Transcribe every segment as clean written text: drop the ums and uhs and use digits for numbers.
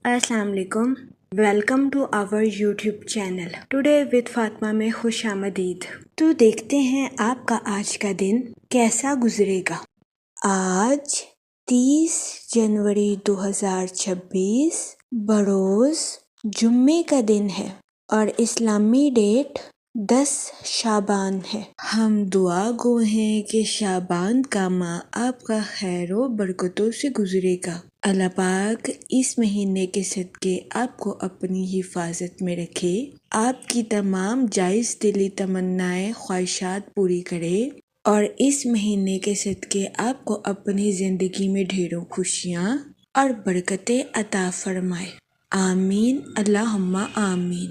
السلام علیکم، welcome to our YouTube channel today with Fatima میں خوش آمدید۔ تو دیکھتے ہیں آپ کا آج کا دن کیسا گزرے گا۔ آج 30 جنوری 2026 بروز جمعے کا دن ہے اور اسلامی ڈیٹ 10 شعبان ہے۔ ہم دعا گو ہیں کہ شعبان کا ماہ آپ کا خیر و برکتوں سے گزرے گا۔ اللہ پاک اس مہینے کے صدقے آپ کو اپنی حفاظت میں رکھے، آپ کی تمام جائز دلی تمنائیں خواہشات پوری کرے اور اس مہینے کے صدقے آپ کو اپنی زندگی میں ڈھیروں خوشیاں اور برکتیں عطا فرمائے۔ آمین اللہم آمین۔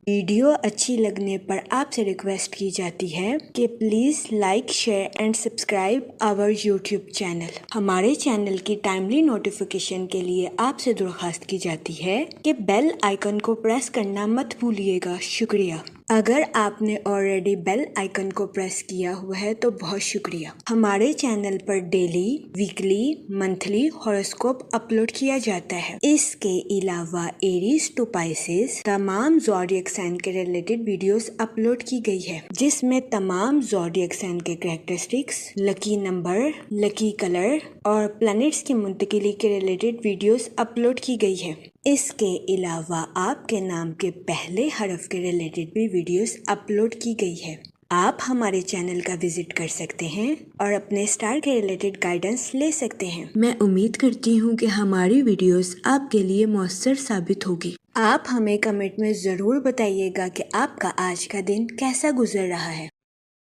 ویڈیو اچھی لگنے پر آپ سے ریکویسٹ کی جاتی ہے کہ please like, share and subscribe our YouTube channel. ہمارے چینل کی ٹائملی نوٹیفیکیشن کے لیے آپ سے درخواست کی جاتی ہے کہ بیل آئیکن کو پریس کرنا مت بھولیے گا۔ شکریہ۔ اگر آپ نے آلریڈی بیل آئیکن کو پریس کیا ہوا ہے تو بہت شکریہ۔ ہمارے چینل پر daily, weekly, monthly horoscope upload کیا جاتا ہے۔ اس کے علاوہ ایریز ٹو پائسز تمام زوڈیک سائن کے ریلیٹڈ ویڈیوز اپلوڈ کی گئی ہے، جس میں تمام زوڈیک سائن کے کریکٹرسٹکس، لکی نمبر، لکی کلر اور پلانٹس کی منتقلی کے ریلیٹڈ ویڈیوز اپلوڈ کی گئی ہے۔ اس کے علاوہ آپ کے نام کے پہلے حرف کے ریلیٹڈ بھی ویڈیوز اپلوڈ کی گئی ہے۔ آپ ہمارے چینل کا وزٹ کر سکتے ہیں اور اپنے سٹار کے ریلیٹڈ گائیڈنس لے سکتے ہیں۔ میں امید کرتی ہوں کہ ہماری ویڈیوز آپ کے لیے مؤثر ثابت ہوگی۔ آپ ہمیں کمنٹ میں ضرور بتائیے گا کہ آپ کا آج کا دن کیسا گزر رہا ہے۔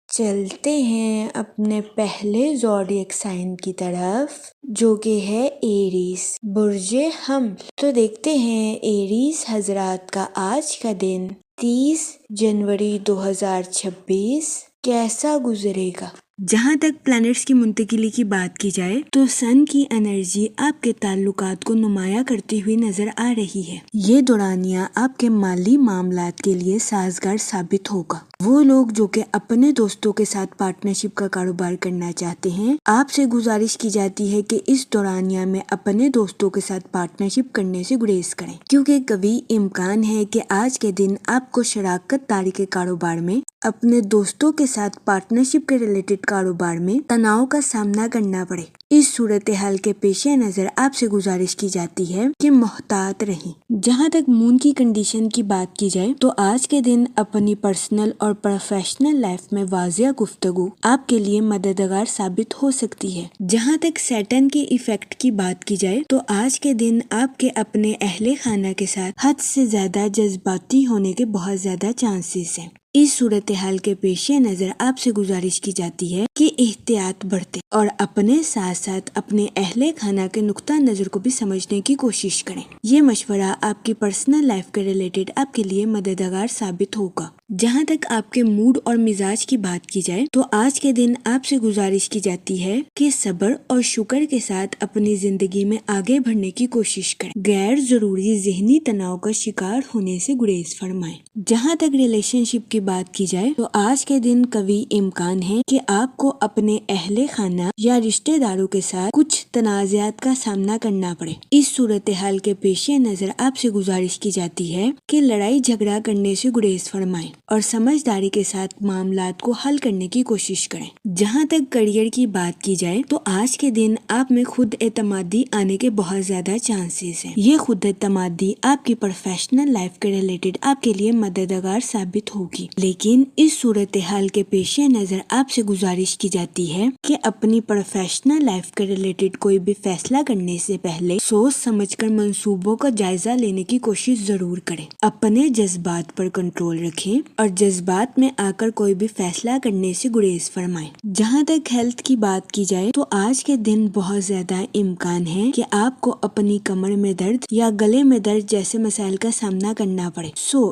چلتے ہیں اپنے پہلے زوڈیک سائن کی طرف، جو کہ ہے ایریز، برج حمل۔ تو دیکھتے ہیں ایریز حضرات کا آج کا دن 30 جنوری 2026 کیسا گزرے گا۔ جہاں تک پلانٹس کی منتقلی کی بات کی جائے تو سن کی انرجی آپ کے تعلقات کو نمایاں کرتی ہوئی نظر آ رہی ہے۔ یہ دورانیہ آپ کے مالی معاملات کے لیے سازگار ثابت ہوگا۔ وہ لوگ جو کہ اپنے دوستوں کے ساتھ پارٹنرشپ کا کاروبار کرنا چاہتے ہیں، آپ سے گزارش کی جاتی ہے کہ اس دورانیہ میں اپنے دوستوں کے ساتھ پارٹنرشپ کرنے سے گریز کریں، کیونکہ کبھی امکان ہے کہ آج کے دن آپ کو شراکت داری کے کاروبار میں اپنے دوستوں کے ساتھ پارٹنرشپ کے ریلیٹڈ کاروبار میں تناؤ کا سامنا کرنا پڑے۔ اس صورتحال کے پیش نظر آپ سے گزارش کی جاتی ہے کہ محتاط رہیں۔ جہاں تک مون کی کنڈیشن کی بات کی جائے تو آج کے دن اپنی پرسنل اور پروفیشنل لائف میں واضح گفتگو آپ کے لیے مددگار ثابت ہو سکتی ہے۔ جہاں تک سیٹن کے ایفیکٹ کی بات کی جائے تو آج کے دن آپ کے اپنے اہل خانہ کے ساتھ حد سے زیادہ جذباتی ہونے کے بہت زیادہ چانسز ہیں۔ اس صورتحال کے پیش نظر آپ سے گزارش کی جاتی ہے کہ احتیاط برتیں اور اپنے ساتھ ساتھ اپنے اہل خانہ کے نقطہ نظر کو بھی سمجھنے کی کوشش کریں۔ یہ مشورہ آپ کی پرسنل لائف کے ریلیٹڈ آپ کے لیے مددگار ثابت ہوگا۔ جہاں تک آپ کے موڈ اور مزاج کی بات کی جائے تو آج کے دن آپ سے گزارش کی جاتی ہے کہ صبر اور شکر کے ساتھ اپنی زندگی میں آگے بڑھنے کی کوشش کریں۔ غیر ضروری ذہنی تناؤ کا شکار ہونے سے گریز فرمائیں۔ جہاں تک ریلیشن شپ کی بات کی جائے تو آج کے دن قوی امکان ہے کہ آپ کو اپنے اہل خانہ یا رشتہ داروں کے ساتھ کچھ تنازعات کا سامنا کرنا پڑے۔ اس صورتحال کے پیش نظر آپ سے گزارش کی جاتی ہے کہ لڑائی جھگڑا کرنے سے گریز فرمائیں اور سمجھداری کے ساتھ معاملات کو حل کرنے کی کوشش کریں۔ جہاں تک کریئر کی بات کی جائے تو آج کے دن آپ میں خود اعتمادی آنے کے بہت زیادہ چانسز ہیں۔ یہ خود اعتمادی آپ کی پروفیشنل لائف کے ریلیٹڈ آپ کے لیے مددگار ثابت ہوگی، لیکن اس صورتحال کے پیش نظر آپ سے گزارش کی جاتی ہے کہ اپنی پروفیشنل لائف کے ریلیٹڈ کوئی بھی فیصلہ کرنے سے پہلے سوچ سمجھ کر منصوبوں کا جائزہ لینے کی کوشش ضرور کریں۔ اپنے جذبات پر کنٹرول رکھیں اور جذبات میں آ کر کوئی بھی فیصلہ کرنے سے گریز فرمائیں۔ جہاں تک ہیلتھ کی بات کی جائے تو آج کے دن بہت زیادہ امکان ہے کہ آپ کو اپنی کمر میں درد یا گلے میں درد جیسے مسائل کا سامنا کرنا پڑے۔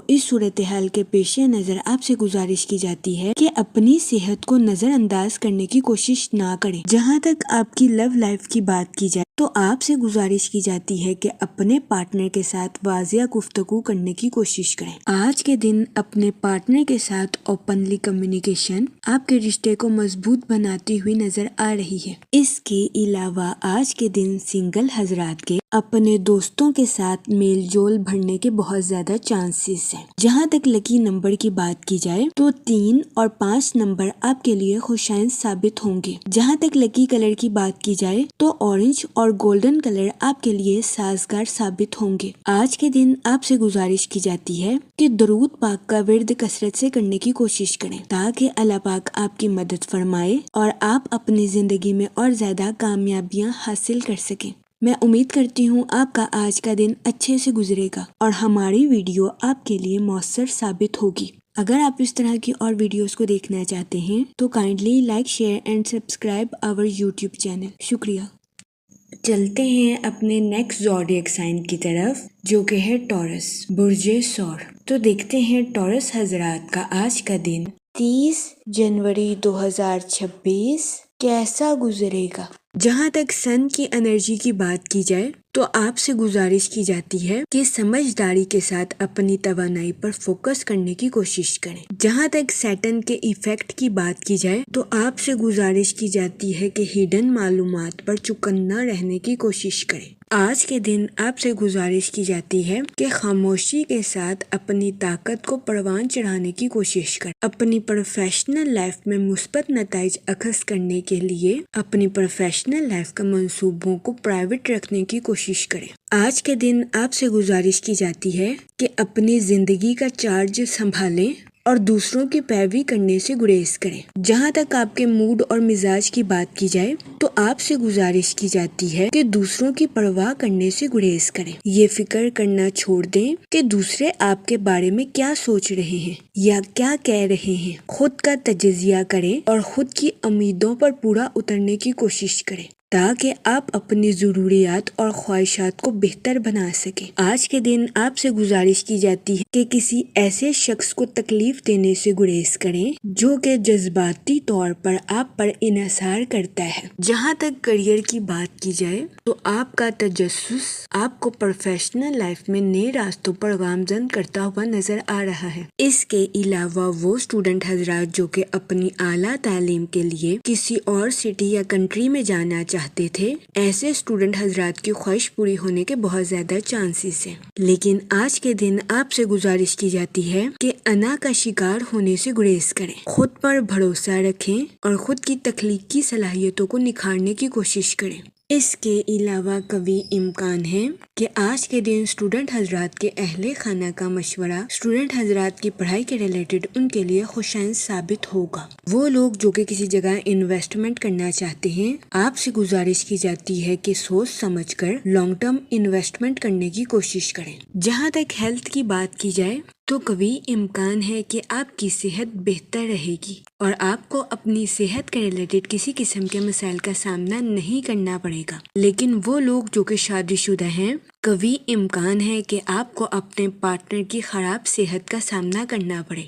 اس صورتحال کے پیش نظر آپ سے گزارش کی جاتی ہے کہ اپنی صحت کو نظر انداز کرنے کی کوشش نہ کریں۔ جہاں تک آپ کی لو لائف کی بات کی جائے تو آپ سے گزارش کی جاتی ہے کہ اپنے پارٹنر کے ساتھ واضح گفتگو کرنے کی کوشش کریں۔ آج کے دن اپنے پارٹنر کے ساتھ اوپنلی کمیونیکیشن آپ کے رشتے کو مضبوط بناتی ہوئی نظر آ رہی ہے۔ اس کے علاوہ آج کے دن سنگل حضرات کے اپنے دوستوں کے ساتھ میل جول بڑھنے کے بہت زیادہ چانسز ہیں۔ جہاں تک لکی نمبر کی بات کی جائے تو 3 اور 5 نمبر آپ کے لیے خوشائن ثابت ہوں گے۔ جہاں تک لکی کلر کی بات کی جائے تو اورنج اور گولڈن کلر آپ کے لیے سازگار ثابت ہوں گے۔ آج کے دن آپ سے گزارش کی جاتی ہے کہ درود پاک کا ورد کثرت سے کرنے کی کوشش کریں تاکہ اللہ پاک آپ کی مدد فرمائے اور آپ اپنی زندگی میں اور زیادہ کامیابیاں حاصل کر سکیں۔ میں امید کرتی ہوں آپ کا آج کا دن اچھے سے گزرے گا اور ہماری ویڈیو آپ کے لیے مؤثر ثابت ہوگی۔ اگر آپ اس طرح کی اور ویڈیوز کو دیکھنا چاہتے ہیں تو kindly like share and subscribe our YouTube channel. شکریہ۔ چلتے ہیں اپنے نیکسٹ زوڈیک سائن کی طرف جو کہ ہے ٹورس، برج ثور۔ تو دیکھتے ہیں ٹورس حضرات کا آج کا دن 30 جنوری 2026 کیسا گزرے گا۔ جہاں تک سن کی انرجی کی بات کی جائے تو آپ سے گزارش کی جاتی ہے کہ سمجھداری کے ساتھ اپنی توانائی پر فوکس کرنے کی کوشش کریں۔ جہاں تک سیٹن کے ایفیکٹ کی بات کی جائے تو آپ سے گزارش کی جاتی ہے کہ ہڈن معلومات پر چکنا رہنے کی کوشش کریں۔ آج کے دن آپ سے گزارش کی جاتی ہے کہ خاموشی کے ساتھ اپنی طاقت کو پروان چڑھانے کی کوشش کریں۔ اپنی پروفیشنل لائف میں مثبت نتائج اخذ کرنے کے لیے اپنی پروفیشنل لائف کا منصوبوں کو پرائیویٹ رکھنے کی کوشش کریں۔ آج کے دن آپ سے گزارش کی جاتی ہے کہ اپنی زندگی کا چارج سنبھالیں اور دوسروں کی پیروی کرنے سے گریز کریں۔ جہاں تک آپ کے موڈ اور مزاج کی بات کی جائے تو آپ سے گزارش کی جاتی ہے کہ دوسروں کی پرواہ کرنے سے گریز کریں۔ یہ فکر کرنا چھوڑ دیں کہ دوسرے آپ کے بارے میں کیا سوچ رہے ہیں یا کیا کہہ رہے ہیں۔ خود کا تجزیہ کریں اور خود کی امیدوں پر پورا اترنے کی کوشش کریں تاکہ آپ اپنی ضروریات اور خواہشات کو بہتر بنا سکیں۔ آج کے دن آپ سے گزارش کی جاتی ہے کہ کسی ایسے شخص کو تکلیف دینے سے گریز کریں جو کہ جذباتی طور پر آپ پر انحصار کرتا ہے۔ جہاں تک کریئر کی بات کی جائے تو آپ کا تجسس آپ کو پروفیشنل لائف میں نئے راستوں پر گامزن کرتا ہوا نظر آ رہا ہے۔ اس کے علاوہ وہ اسٹوڈنٹ حضرات جو کہ اپنی اعلیٰ تعلیم کے لیے کسی اور سٹی یا کنٹری میں جانا چاہتے تھے، ایسے اسٹوڈنٹ حضرات کی خواہش پوری ہونے کے بہت زیادہ چانسز ہیں۔ لیکن آج کے دن آپ سے گزارش کی جاتی ہے کہ انا کا شکار ہونے سے گریز کریں، خود پر بھروسہ رکھیں اور خود کی تخلیقی صلاحیتوں کو نکھارنے کی کوشش کریں۔ اس کے علاوہ کبھی امکان ہے کہ آج کے دن اسٹوڈنٹ حضرات کے اہل خانہ کا مشورہ اسٹوڈنٹ حضرات کی پڑھائی کے ریلیٹڈ ان کے لیے خوشائن ثابت ہوگا۔ وہ لوگ جو کہ کسی جگہ انویسٹمنٹ کرنا چاہتے ہیں، آپ سے گزارش کی جاتی ہے کہ سوچ سمجھ کر لانگ ٹرم انویسٹمنٹ کرنے کی کوشش کریں۔ جہاں تک ہیلتھ کی بات کی جائے تو کبھی امکان ہے کہ آپ کی صحت بہتر رہے گی اور آپ کو اپنی صحت کے ریلیٹڈ کسی قسم کے مسائل کا سامنا نہیں کرنا پڑے گا۔ لیکن وہ لوگ جو کہ شادی شدہ ہیں، کبھی امکان ہے کہ آپ کو اپنے پارٹنر کی خراب صحت کا سامنا کرنا پڑے۔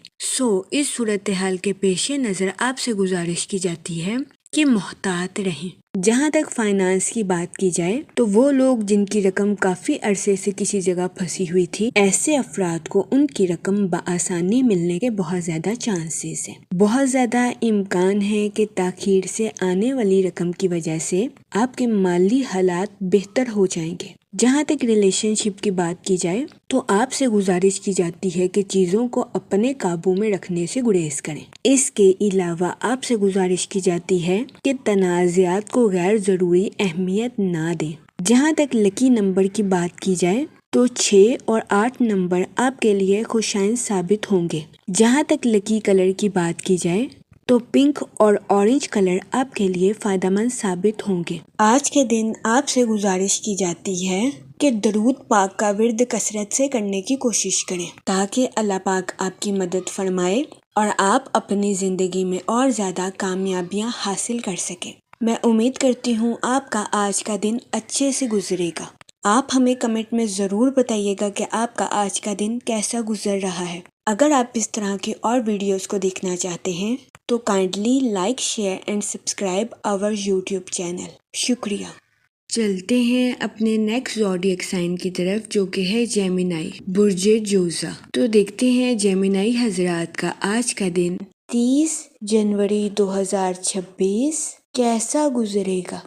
اس صورتحال کے پیش نظر آپ سے گزارش کی جاتی ہے کہ محتاط رہیں۔ جہاں تک فائنانس کی بات کی جائے تو وہ لوگ جن کی رقم کافی عرصے سے کسی جگہ پھنسی ہوئی تھی، ایسے افراد کو ان کی رقم بآسانی ملنے کے بہت زیادہ چانسز ہیں۔ بہت زیادہ امکان ہے کہ تاخیر سے آنے والی رقم کی وجہ سے آپ کے مالی حالات بہتر ہو جائیں گے۔ جہاں تک ریلیشن شپ کی بات کی جائے تو آپ سے گزارش کی جاتی ہے کہ چیزوں کو اپنے قابو میں رکھنے سے گریز کریں۔ اس کے علاوہ آپ سے گزارش کی جاتی ہے کہ تنازعات کو غیر ضروری اہمیت نہ دیں۔ جہاں تک لکی نمبر کی بات کی جائے تو 6 اور 8 نمبر آپ کے لیے خوشائن ثابت ہوں گے۔ جہاں تک لکی کلر کی بات کی جائے تو پنک اور اورنج کلر آپ کے لیے فائدہ مند ثابت ہوں گے۔ آج کے دن آپ سے گزارش کی جاتی ہے کہ درود پاک کا ورد کثرت سے کرنے کی کوشش کریں تاکہ اللہ پاک آپ کی مدد فرمائے اور آپ اپنی زندگی میں اور زیادہ کامیابیاں حاصل کر سکیں۔ میں امید کرتی ہوں آپ کا آج کا دن اچھے سے گزرے گا۔ آپ ہمیں کمنٹ میں ضرور بتائیے گا کہ آپ کا آج کا دن کیسا گزر رہا ہے۔ اگر آپ اس طرح کی اور ویڈیوز کو دیکھنا چاہتے ہیں تو kindly like share and subscribe our YouTube channel. شکریہ۔ چلتے ہیں اپنے نیکسٹ زوڈیک سائن کی طرف جو کہ ہے جیمینائی، برج جوزا۔ تو دیکھتے ہیں جیمینائی حضرات کا آج کا دن 30 جنوری 2026 کیسا گزرے گا۔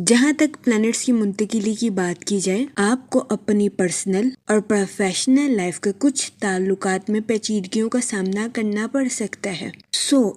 جہاں تک پلانٹس کی منتقلی کی بات کی جائے، آپ کو اپنی پرسنل اور پروفیشنل لائف کے کچھ تعلقات میں پیچیدگیوں کا سامنا کرنا پڑ سکتا ہے۔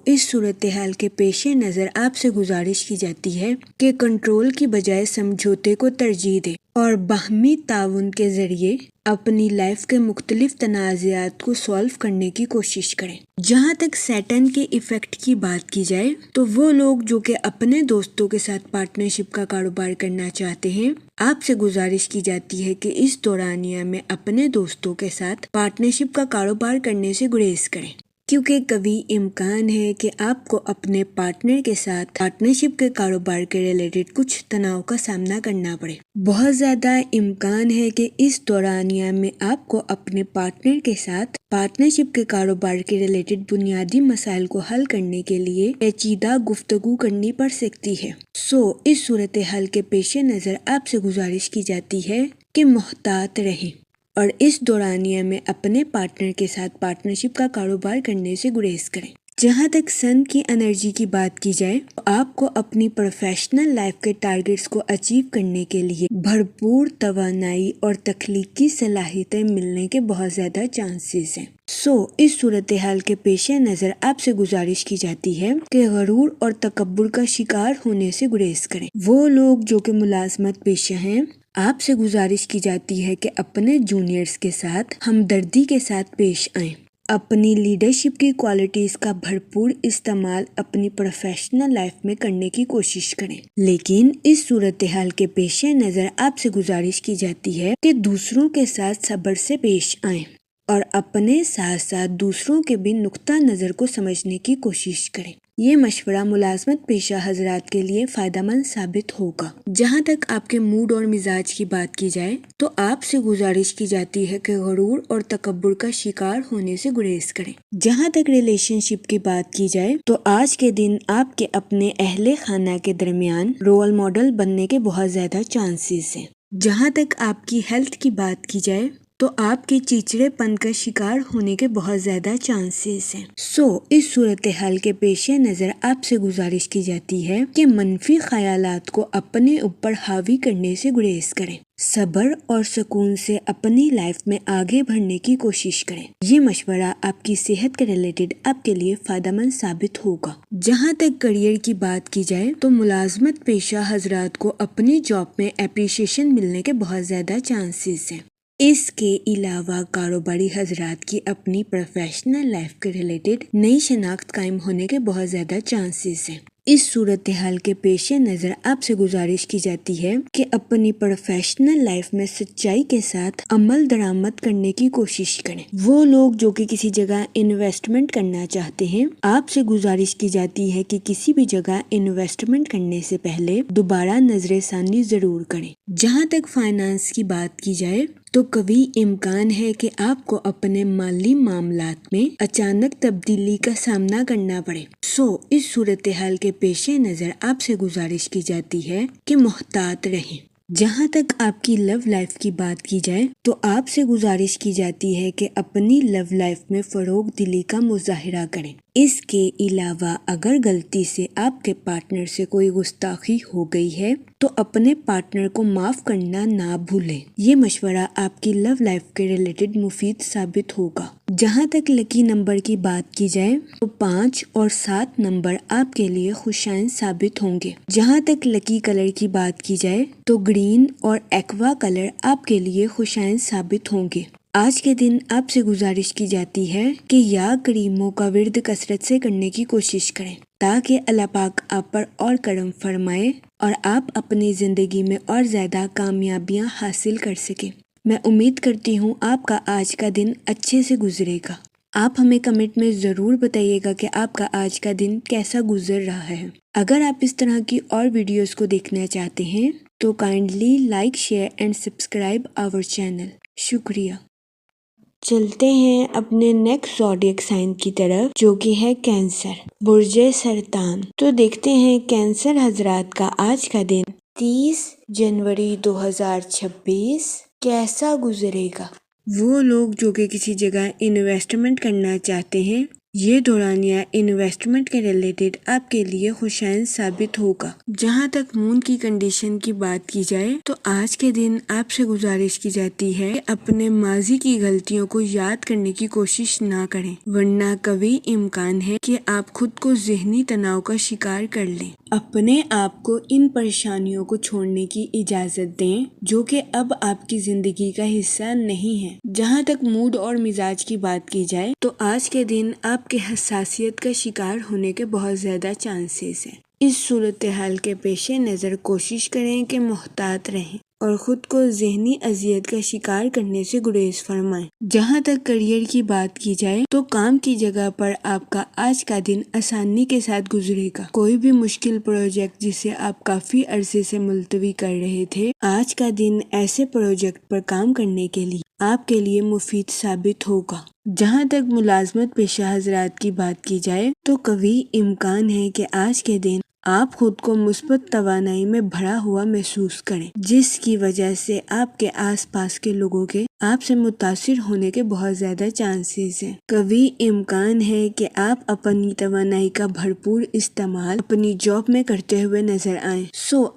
اس صورتحال کے پیش نظر آپ سے گزارش کی جاتی ہے کہ کنٹرول کی بجائے سمجھوتے کو ترجیح دیں اور باہمی تعاون کے ذریعے اپنی لائف کے مختلف تنازعات کو سالو کرنے کی کوشش کریں۔ جہاں تک سیٹن کے ایفیکٹ کی بات کی جائے تو وہ لوگ جو کہ اپنے دوستوں کے ساتھ پارٹنرشپ کا کاروبار کرنا چاہتے ہیں، آپ سے گزارش کی جاتی ہے کہ اس دورانیہ میں اپنے دوستوں کے ساتھ پارٹنرشپ کا کاروبار کرنے سے گریز کریں، کیونکہ کبھی امکان ہے کہ آپ کو اپنے پارٹنر کے ساتھ پارٹنرشپ کے کاروبار کے ریلیٹڈ کچھ تناؤ کا سامنا کرنا پڑے۔ بہت زیادہ امکان ہے کہ اس دورانیہ میں آپ کو اپنے پارٹنر کے ساتھ پارٹنرشپ کے کاروبار کے ریلیٹڈ بنیادی مسائل کو حل کرنے کے لیے پیچیدہ گفتگو کرنی پڑ سکتی ہے۔ اس صورتحال کے پیش نظر آپ سے گزارش کی جاتی ہے کہ محتاط رہیں اور اس دورانیہ میں اپنے پارٹنر کے ساتھ پارٹنرشپ کا کاروبار کرنے سے گریز کریں۔ جہاں تک سن کی انرجی کی بات کی جائے تو آپ کو اپنی پروفیشنل لائف کے ٹارگٹس کو اچیو کرنے کے لیے بھرپور توانائی اور تخلیقی صلاحیتیں ملنے کے بہت زیادہ چانسز ہیں۔ اس صورتحال کے پیش نظر آپ سے گزارش کی جاتی ہے کہ غرور اور تکبر کا شکار ہونے سے گریز کریں۔ وہ لوگ جو کہ ملازمت پیشہ ہیں، آپ سے گزارش کی جاتی ہے کہ اپنے جونیئرز کے ساتھ ہمدردی کے ساتھ پیش آئیں۔ اپنی لیڈرشپ کی کوالٹیز کا بھرپور استعمال اپنی پروفیشنل لائف میں کرنے کی کوشش کریں، لیکن اس صورتحال کے پیش نظر آپ سے گزارش کی جاتی ہے کہ دوسروں کے ساتھ صبر سے پیش آئیں اور اپنے ساتھ ساتھ دوسروں کے بھی نقطہ نظر کو سمجھنے کی کوشش کریں۔ یہ مشورہ ملازمت پیشہ حضرات کے لیے فائدہ مند ثابت ہوگا۔ جہاں تک آپ کے موڈ اور مزاج کی بات کی جائے تو آپ سے گزارش کی جاتی ہے کہ غرور اور تکبر کا شکار ہونے سے گریز کریں۔ جہاں تک ریلیشن شپ کی بات کی جائے تو آج کے دن آپ کے اپنے اہل خانہ کے درمیان رول ماڈل بننے کے بہت زیادہ چانسز ہیں۔ جہاں تک آپ کی ہیلتھ کی بات کی جائے تو آپ کے چیچڑے پن کا شکار ہونے کے بہت زیادہ چانسز ہیں۔ اس صورتحال کے پیش نظر آپ سے گزارش کی جاتی ہے کہ منفی خیالات کو اپنے اوپر حاوی کرنے سے گریز کریں۔ صبر اور سکون سے اپنی لائف میں آگے بڑھنے کی کوشش کریں۔ یہ مشورہ آپ کی صحت کے ریلیٹڈ آپ کے لیے فائدہ مند ثابت ہوگا۔ جہاں تک کریئر کی بات کی جائے تو ملازمت پیشہ حضرات کو اپنی جاب میں اپریشیشن ملنے کے بہت زیادہ چانسز ہیں۔ اس کے علاوہ کاروباری حضرات کی اپنی پروفیشنل لائف کے ریلیٹڈ نئی شناخت قائم ہونے کے بہت زیادہ چانسز ہیں۔ اس صورتحال کے پیش نظر آپ سے گزارش کی جاتی ہے کہ اپنی پروفیشنل لائف میں سچائی کے ساتھ عمل درآمد کرنے کی کوشش کریں۔ وہ لوگ جو کہ کسی جگہ انویسٹمنٹ کرنا چاہتے ہیں، آپ سے گزارش کی جاتی ہے کہ کسی بھی جگہ انویسٹمنٹ کرنے سے پہلے دوبارہ نظر ثانی ضرور کریں۔ جہاں تک فائنانس کی بات کی جائے تو کبھی امکان ہے کہ آپ کو اپنے مالی معاملات میں اچانک تبدیلی کا سامنا کرنا پڑے۔ اس صورتحال کے پیش نظر آپ سے گزارش کی جاتی ہے کہ محتاط رہیں۔ جہاں تک آپ کی لو لائف کی بات کی جائے تو آپ سے گزارش کی جاتی ہے کہ اپنی لو لائف میں فروغ دلی کا مظاہرہ کریں۔ اس کے علاوہ اگر غلطی سے آپ کے پارٹنر سے کوئی گستاخی ہو گئی ہے تو اپنے پارٹنر کو معاف کرنا نہ بھولیں۔ یہ مشورہ آپ کی لو لائف کے ریلیٹڈ مفید ثابت ہوگا۔ جہاں تک لکی نمبر کی بات کی جائے تو 5 اور 7 نمبر آپ کے لیے خوشائن ثابت ہوں گے۔ جہاں تک لکی کلر کی بات کی جائے تو گرین اور ایکوا کلر آپ کے لیے خوشائن ثابت ہوں گے۔ آج کے دن آپ سے گزارش کی جاتی ہے کہ یا کریموں کا ورد کثرت سے کرنے کی کوشش کریں تاکہ اللہ پاک آپ پر اور کرم فرمائے اور آپ اپنی زندگی میں اور زیادہ کامیابیاں حاصل کر سکیں۔ میں امید کرتی ہوں آپ کا آج کا دن اچھے سے گزرے گا۔ آپ ہمیں کمنٹ میں ضرور بتائیے گا کہ آپ کا آج کا دن کیسا گزر رہا ہے۔ اگر آپ اس طرح کی اور ویڈیوز کو دیکھنا چاہتے ہیں تو kindly like, share and subscribe our channel. شکریہ۔ چلتے ہیں اپنے نیکسٹ زوڈیک سائن کی طرف جو کہ ہے کینسر، برج سرطان۔ تو دیکھتے ہیں کینسر حضرات کا آج کا دن 30 جنوری 2026 کیسا گزرے گا۔ وہ لوگ جو کہ کسی جگہ انویسٹمنٹ کرنا چاہتے ہیں یہ دورانیہ انویسٹمنٹ کے ریلیٹڈ آپ کے لیے خوشائند ثابت ہوگا۔ جہاں تک مون کی کنڈیشن کی بات کی جائے تو آج کے دن آپ سے گزارش کی جاتی ہے کہ اپنے ماضی کی غلطیوں کو یاد کرنے کی کوشش نہ کریں، ورنہ قوی امکان ہے کہ آپ خود کو ذہنی تناؤ کا شکار کر لیں۔ اپنے آپ کو ان پریشانیوں کو چھوڑنے کی اجازت دیں جو کہ اب آپ کی زندگی کا حصہ نہیں ہے۔ جہاں تک موڈ اور مزاج کی بات کی جائے تو آج کے دن آپ کے حساسیت کا شکار ہونے کے بہت زیادہ چانسز ہیں۔ اس صورتحال کے پیش نظر کوشش کریں کہ محتاط رہیں اور خود کو ذہنی اذیت کا شکار کرنے سے گریز فرمائیں۔ جہاں تک کیریئر کی بات کی جائے تو کام کی جگہ پر آپ کا آج کا دن آسانی کے ساتھ گزرے گا۔ کوئی بھی مشکل پروجیکٹ جسے آپ کافی عرصے سے ملتوی کر رہے تھے، آج کا دن ایسے پروجیکٹ پر کام کرنے کے لیے آپ کے لیے مفید ثابت ہوگا۔ جہاں تک ملازمت پیشہ حضرات کی بات کی جائے تو قوی امکان ہے کہ آج کے دن آپ خود کو مثبت توانائی میں بھرا ہوا محسوس کریں، جس کی وجہ سے آپ کے آس پاس کے لوگوں کے آپ سے متاثر ہونے کے بہت زیادہ چانسز ہیں۔ قوی امکان ہے کہ آپ اپنی توانائی کا بھرپور استعمال اپنی جاب میں کرتے ہوئے نظر آئیں۔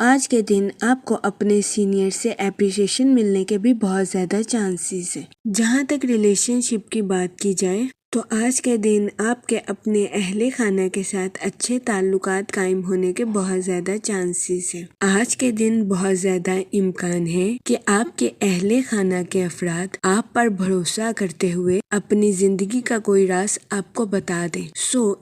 آج کے دن آپ کو اپنے سینئر سے اپریشیشن ملنے کے بھی بہت زیادہ چانسز ہیں۔ جہاں تک ریلیشن شپ کی بات کی جائے تو آج کے دن آپ کے اپنے اہل خانہ کے ساتھ اچھے تعلقات قائم ہونے کے بہت زیادہ چانسز ہیں۔ آج کے دن بہت زیادہ امکان ہے کہ آپ کے اہل خانہ کے افراد آپ پر بھروسہ کرتے ہوئے اپنی زندگی کا کوئی راز آپ کو بتا دیں۔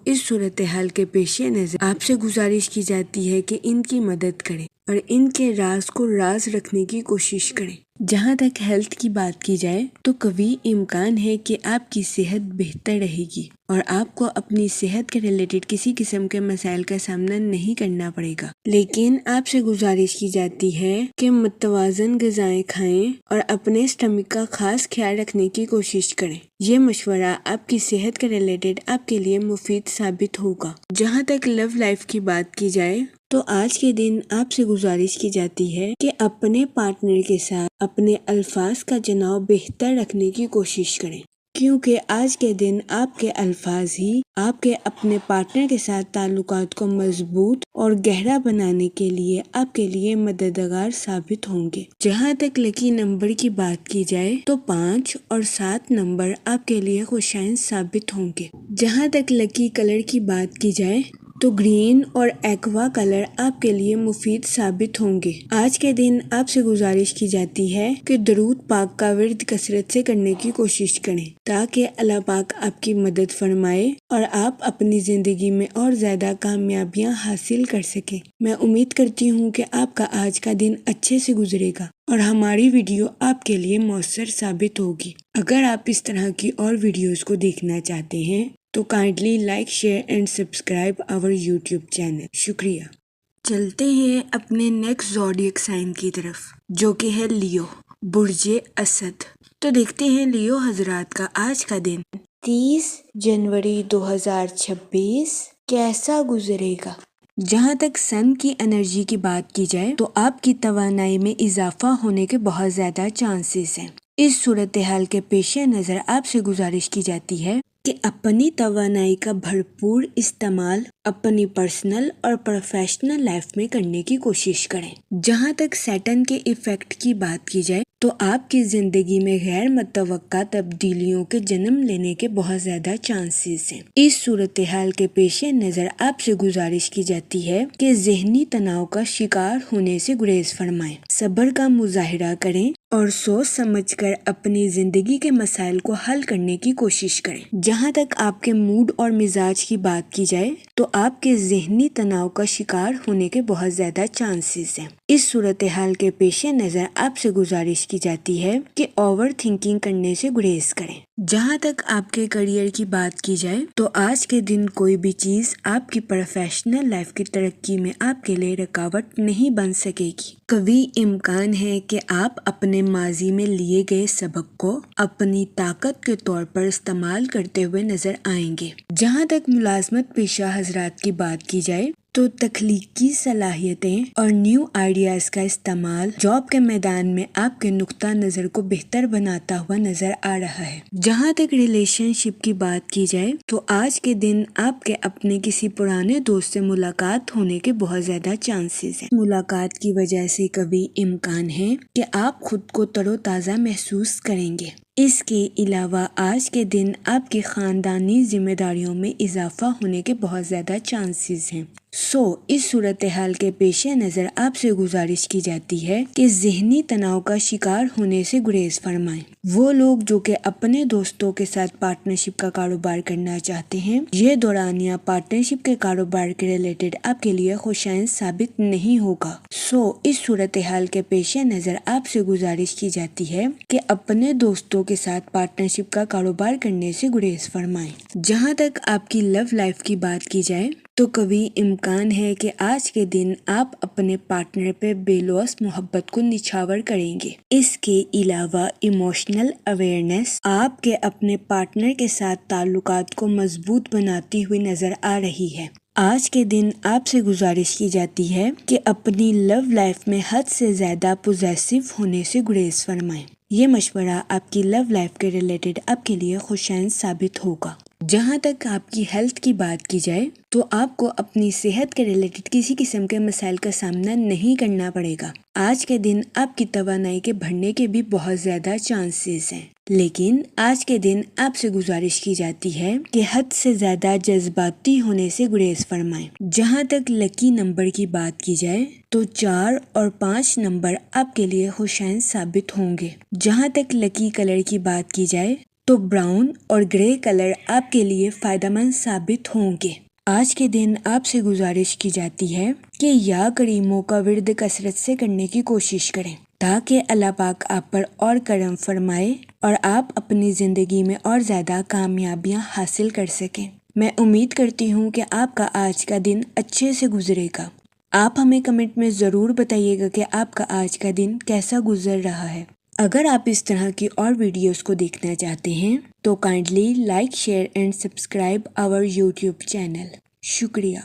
اس صورتحال کے پیش نظر آپ سے گزارش کی جاتی ہے کہ ان کی مدد کریں اور ان کے راز کو راز رکھنے کی کوشش کریں۔ جہاں تک ہیلتھ کی بات کی جائے تو قوی امکان ہے کہ آپ کی صحت بہتر رہے گی اور آپ کو اپنی صحت کے ریلیٹڈ کسی قسم کے مسائل کا سامنا نہیں کرنا پڑے گا، لیکن آپ سے گزارش کی جاتی ہے کہ متوازن غذائیں کھائیں اور اپنے اسٹمک کا خاص خیال رکھنے کی کوشش کریں۔ یہ مشورہ آپ کی صحت کے ریلیٹڈ آپ کے لیے مفید ثابت ہوگا۔ جہاں تک لو لائف کی بات کی جائے تو آج کے دن آپ سے گزارش کی جاتی ہے کہ اپنے پارٹنر کے ساتھ اپنے الفاظ کا چناؤ بہتر رکھنے کی کوشش کریں، کیونکہ آج کے دن آپ کے الفاظ ہی آپ کے اپنے پارٹنر کے ساتھ تعلقات کو مضبوط اور گہرا بنانے کے لیے آپ کے لیے مددگار ثابت ہوں گے۔ جہاں تک لکی نمبر کی بات کی جائے تو 5 اور 7 نمبر آپ کے لیے خوشائند ثابت ہوں گے۔ جہاں تک لکی کلر کی بات کی جائے تو گرین اور ایکوا کلر آپ کے لیے مفید ثابت ہوں گے۔ آج کے دن آپ سے گزارش کی جاتی ہے کہ درود پاک کا ورد کثرت سے کرنے کی کوشش کریں تاکہ اللہ پاک آپ کی مدد فرمائے اور آپ اپنی زندگی میں اور زیادہ کامیابیاں حاصل کر سکیں۔ میں امید کرتی ہوں کہ آپ کا آج کا دن اچھے سے گزرے گا اور ہماری ویڈیو آپ کے لیے مؤثر ثابت ہوگی۔ اگر آپ اس طرح کی اور ویڈیوز کو دیکھنا چاہتے ہیں تو kindly like, share and subscribe our YouTube channel. شکریہ۔ چلتے ہیں اپنے نیکسٹ زوڈیک سائن کی طرف جو کہ ہے لیو، برج اسد۔ تو دیکھتے ہیں لیو حضرات کا آج کا دن 30 جنوری 2026 کیسا گزرے گا۔ جہاں تک سن کی انرجی کی بات کی جائے تو آپ کی توانائی میں اضافہ ہونے کے بہت زیادہ چانسز ہیں۔ اس صورتحال کے پیش نظر آپ سے گزارش کی جاتی ہے کہ اپنی توانائی کا بھرپور استعمال اپنی پرسنل اور پروفیشنل لائف میں کرنے کی کوشش کریں۔ جہاں تک سیٹن کے ایفیکٹ کی بات کی جائے تو آپ کی زندگی میں غیر متوقع تبدیلیوں کے جنم لینے کے بہت زیادہ چانسز ہیں۔ اس صورتحال کے پیش نظر آپ سے گزارش کی جاتی ہے کہ ذہنی تناؤ کا شکار ہونے سے گریز فرمائیں، صبر کا مظاہرہ کریں اور سوچ سمجھ کر اپنی زندگی کے مسائل کو حل کرنے کی کوشش کریں۔ جہاں تک آپ کے موڈ اور مزاج کی بات کی جائے تو آپ کے ذہنی تناؤ کا شکار ہونے کے بہت زیادہ چانسز ہیں۔ اس صورتحال کے پیش نظر آپ سے گزارش کی جاتی ہے کہ اوور تھنکنگ کرنے سے گریز کریں۔ جہاں تک آپ کے کیریئر کی بات کی جائے تو آج کے دن کوئی بھی چیز آپ کی پروفیشنل لائف کی ترقی میں آپ کے لیے رکاوٹ نہیں بن سکے گی۔ قوی امکان ہے کہ آپ اپنے ماضی میں لیے گئے سبق کو اپنی طاقت کے طور پر استعمال کرتے ہوئے نظر آئیں گے۔ جہاں تک ملازمت پیشہ حضرات کی بات کی جائے تو تخلیقی صلاحیتیں اور نیو آئیڈیاز کا استعمال جاب کے میدان میں آپ کے نقطہ نظر کو بہتر بناتا ہوا نظر آ رہا ہے۔ جہاں تک ریلیشن شپ کی بات کی جائے تو آج کے دن آپ کے اپنے کسی پرانے دوست سے ملاقات ہونے کے بہت زیادہ چانسز ہیں۔ ملاقات کی وجہ سے کبھی امکان ہے کہ آپ خود کو تر و تازہ محسوس کریں گے۔ اس کے علاوہ آج کے دن آپ کی خاندانی ذمہ داریوں میں اضافہ ہونے کے بہت زیادہ چانسز ہیں۔ اس صورتحال کے پیش نظر آپ سے گزارش کی جاتی ہے کہ ذہنی تناؤ کا شکار ہونے سے گریز فرمائیں۔ وہ لوگ جو کہ اپنے دوستوں کے ساتھ پارٹنرشپ کا کاروبار کرنا چاہتے ہیں، یہ دورانیہ پارٹنرشپ کے کاروبار کے ریلیٹڈ آپ کے لیے خوشائند ثابت نہیں ہوگا۔ اس صورتحال کے پیش نظر آپ سے گزارش کی جاتی ہے کہ اپنے دوستوں کے ساتھ پارٹنرشپ کا کاروبار کرنے سے گریز فرمائیں۔ جہاں تک آپ کی لو لائف کی بات کی جائے تو کبھی امکان ہے کہ آج کے دن آپ اپنے پارٹنر پہ بے لوث محبت کو نچھاور کریں گے۔ اس کے علاوہ ایموشنل اویئرنیس آپ کے اپنے پارٹنر کے ساتھ تعلقات کو مضبوط بناتی ہوئی نظر آ رہی ہے۔ آج کے دن آپ سے گزارش کی جاتی ہے کہ اپنی لو لائف میں حد سے زیادہ پوزیسو ہونے سے گریز فرمائیں۔ یہ مشورہ آپ کی لو لائف کے ریلیٹڈ آپ کے لیے خوشائند ثابت ہوگا۔ جہاں تک آپ کی ہیلتھ کی بات کی جائے تو آپ کو اپنی صحت کے ریلیٹڈ کسی قسم کے مسائل کا سامنا نہیں کرنا پڑے گا۔ آج کے دن آپ کی توانائی کے بڑھنے کے بھی بہت زیادہ چانسز ہیں، لیکن آج کے دن آپ سے گزارش کی جاتی ہے کہ حد سے زیادہ جذباتی ہونے سے گریز فرمائیں۔ جہاں تک لکی نمبر کی بات کی جائے تو 4 اور 5 نمبر آپ کے لیے خوشائند ثابت ہوں گے۔ جہاں تک لکی کلر کی بات کی جائے تو براؤن اور گرے کلر آپ کے لیے فائدہ مند ثابت ہوں گے۔ آج کے دن آپ سے گزارش کی جاتی ہے کہ یا کریموں کا ورد کثرت سے کرنے کی کوشش کریں تاکہ اللہ پاک آپ پر اور کرم فرمائے اور آپ اپنی زندگی میں اور زیادہ کامیابیاں حاصل کر سکیں۔ میں امید کرتی ہوں کہ آپ کا آج کا دن اچھے سے گزرے گا۔ آپ ہمیں کمنٹ میں ضرور بتائیے گا کہ آپ کا آج کا دن کیسا گزر رہا ہے۔ اگر آپ اس طرح کی اور ویڈیوز کو دیکھنا چاہتے ہیں تو kindly like, share and subscribe our YouTube channel. شکریہ۔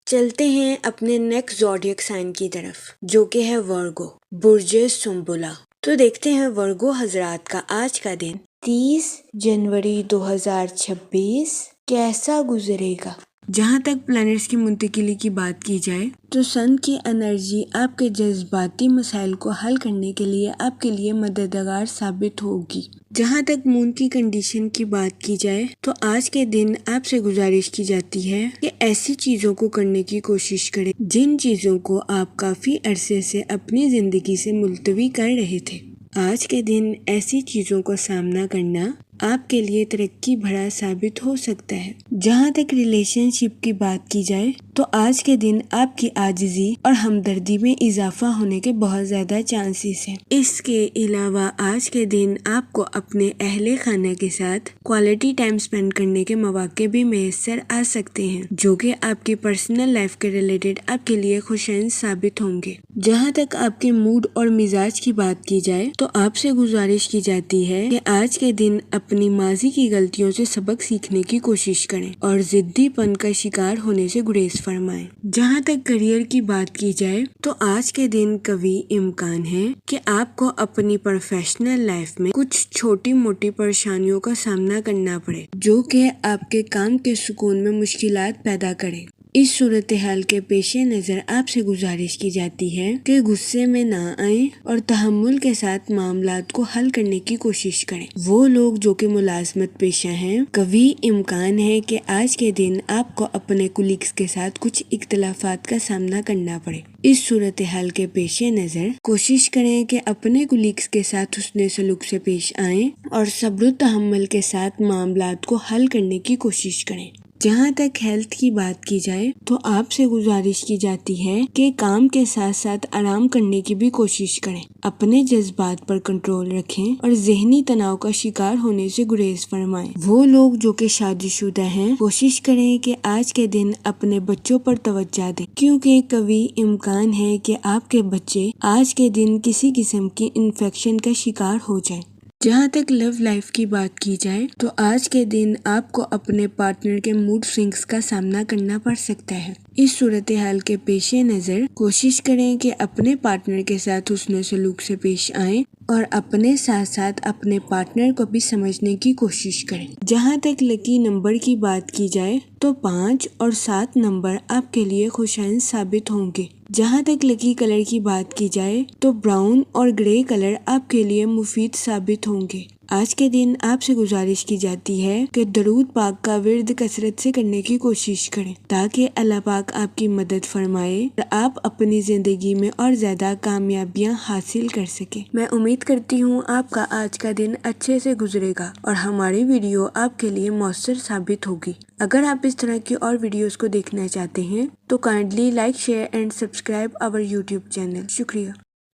چلتے ہیں اپنے نیکسٹ زوڈیک سائن کی طرف جو کہ ہے ورگو، برج سنبلا۔ تو دیکھتے ہیں ورگو حضرات کا آج کا دن 30 جنوری 2026 کیسا گزرے گا۔ جہاں تک پلانٹس کی منتقلی کی بات کی جائے تو سن کی انرجی آپ کے جذباتی مسائل کو حل کرنے کے لیے آپ کے لیے مددگار ثابت ہوگی۔ جہاں تک مون کی کنڈیشن کی بات کی جائے تو آج کے دن آپ سے گزارش کی جاتی ہے کہ ایسی چیزوں کو کرنے کی کوشش کریں جن چیزوں کو آپ کافی عرصے سے اپنی زندگی سے ملتوی کر رہے تھے۔ آج کے دن ایسی چیزوں کو سامنا کرنا آپ کے لیے ترقی بھرا ثابت ہو سکتا ہے۔ جہاں تک ریلیشن شپ کی بات کی جائے تو آج کے دن آپ کی عاجزی اور ہمدردی میں اضافہ ہونے کے بہت زیادہ چانسز ہیں۔ اس کے علاوہ آج کے دن آپ کو اپنے اہل خانہ کے ساتھ کوالٹی ٹائم سپینڈ کرنے کے مواقع بھی میسر آ سکتے ہیں جو کہ آپ کی پرسنل لائف کے ریلیٹڈ آپ کے لیے خوشائند ثابت ہوں گے۔ جہاں تک آپ کے موڈ اور مزاج کی بات کی جائے تو آپ سے گزارش کی جاتی ہے کہ آج کے دن اپنی ماضی کی غلطیوں سے سبق سیکھنے کی کوشش کریں اور ضدی پن کا شکار ہونے سے گریز فرمائیں۔ جہاں تک کریئر کی بات کی جائے تو آج کے دن کبھی امکان ہے کہ آپ کو اپنی پروفیشنل لائف میں کچھ چھوٹی موٹی پریشانیوں کا سامنا کرنا پڑے جو کہ آپ کے کام کے سکون میں مشکلات پیدا کرے۔ اس صورتحال کے پیش نظر آپ سے گزارش کی جاتی ہے کہ غصے میں نہ آئیں اور تحمل کے ساتھ معاملات کو حل کرنے کی کوشش کریں۔ وہ لوگ جو کہ ملازمت پیشہ ہیں، کبھی امکان ہے کہ آج کے دن آپ کو اپنے کولیگز کے ساتھ کچھ اختلافات کا سامنا کرنا پڑے۔ اس صورتحال کے پیش نظر کوشش کریں کہ اپنے کولیگز کے ساتھ حسن سلوک سے پیش آئیں اور صبر و تحمل کے ساتھ معاملات کو حل کرنے کی کوشش کریں۔ جہاں تک ہیلتھ کی بات کی جائے تو آپ سے گزارش کی جاتی ہے کہ کام کے ساتھ ساتھ آرام کرنے کی بھی کوشش کریں، اپنے جذبات پر کنٹرول رکھیں اور ذہنی تناؤ کا شکار ہونے سے گریز فرمائیں۔ وہ لوگ جو کہ شادی شدہ ہیں کوشش کریں کہ آج کے دن اپنے بچوں پر توجہ دیں کیونکہ کبھی امکان ہے کہ آپ کے بچے آج کے دن کسی قسم کی انفیکشن کا شکار ہو جائیں۔ جہاں تک لو لائف کی بات کی جائے تو آج کے دن آپ کو اپنے پارٹنر کے موڈ سوئنگز کا سامنا کرنا پڑ سکتا ہے۔ اس صورتحال کے پیش نظر کوشش کریں کہ اپنے پارٹنر کے ساتھ حسن سلوک سے پیش آئیں اور اپنے ساتھ ساتھ اپنے پارٹنر کو بھی سمجھنے کی کوشش کریں۔ جہاں تک لکی نمبر کی بات کی جائے تو 5 اور 7 نمبر آپ کے لیے خوشائند ثابت ہوں گے۔ جہاں تک لکی کلر کی بات کی جائے تو براؤن اور گرے کلر آپ کے لیے مفید ثابت ہوں گے۔ آج کے دن آپ سے گزارش کی جاتی ہے کہ درود پاک کا ورد کثرت سے کرنے کی کوشش کریں تاکہ اللہ پاک آپ کی مدد فرمائے اور آپ اپنی زندگی میں اور زیادہ کامیابیاں حاصل کر سکیں۔ میں امید کرتی ہوں آپ کا آج کا دن اچھے سے گزرے گا اور ہماری ویڈیو آپ کے لیے مؤثر ثابت ہوگی۔ اگر آپ اس طرح کی اور ویڈیوز کو دیکھنا چاہتے ہیں تو kindly like share and subscribe our YouTube channel. شکریہ۔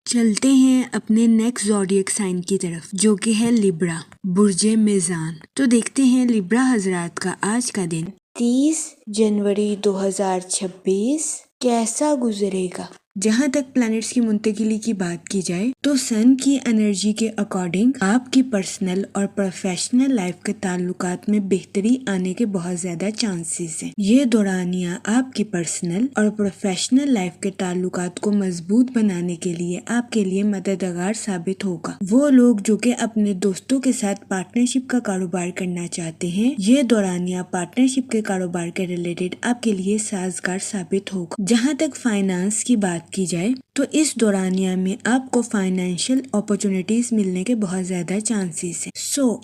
چلتے ہیں اپنے نیکسٹ زوڈیک سائن کی طرف جو کہ ہے لیبرا، برج میزان۔ تو دیکھتے ہیں لیبرا حضرات کا آج کا دن 30 جنوری 2026 کیسا گزرے گا۔ جہاں تک پلانٹس کی منتقلی کی بات کی جائے تو سن کی انرجی کے اکارڈنگ آپ کی پرسنل اور پروفیشنل لائف کے تعلقات میں بہتری آنے کے بہت زیادہ چانسز ہیں۔ یہ دورانیہ آپ کی پرسنل اور پروفیشنل لائف کے تعلقات کو مضبوط بنانے کے لیے آپ کے لیے مددگار ثابت ہوگا۔ وہ لوگ جو کہ اپنے دوستوں کے ساتھ پارٹنرشپ کا کاروبار کرنا چاہتے ہیں، یہ دورانیہ پارٹنرشپ کے کاروبار کے ریلیٹڈ آپ کے لیے سازگار ثابت ہوگا۔ جہاں تک فائنانس کی بات کی جائے تو اس دورانیہ میں آپ کو فائنینشیل اپرچونٹیز ملنے کے بہت زیادہ چانسز ہیں،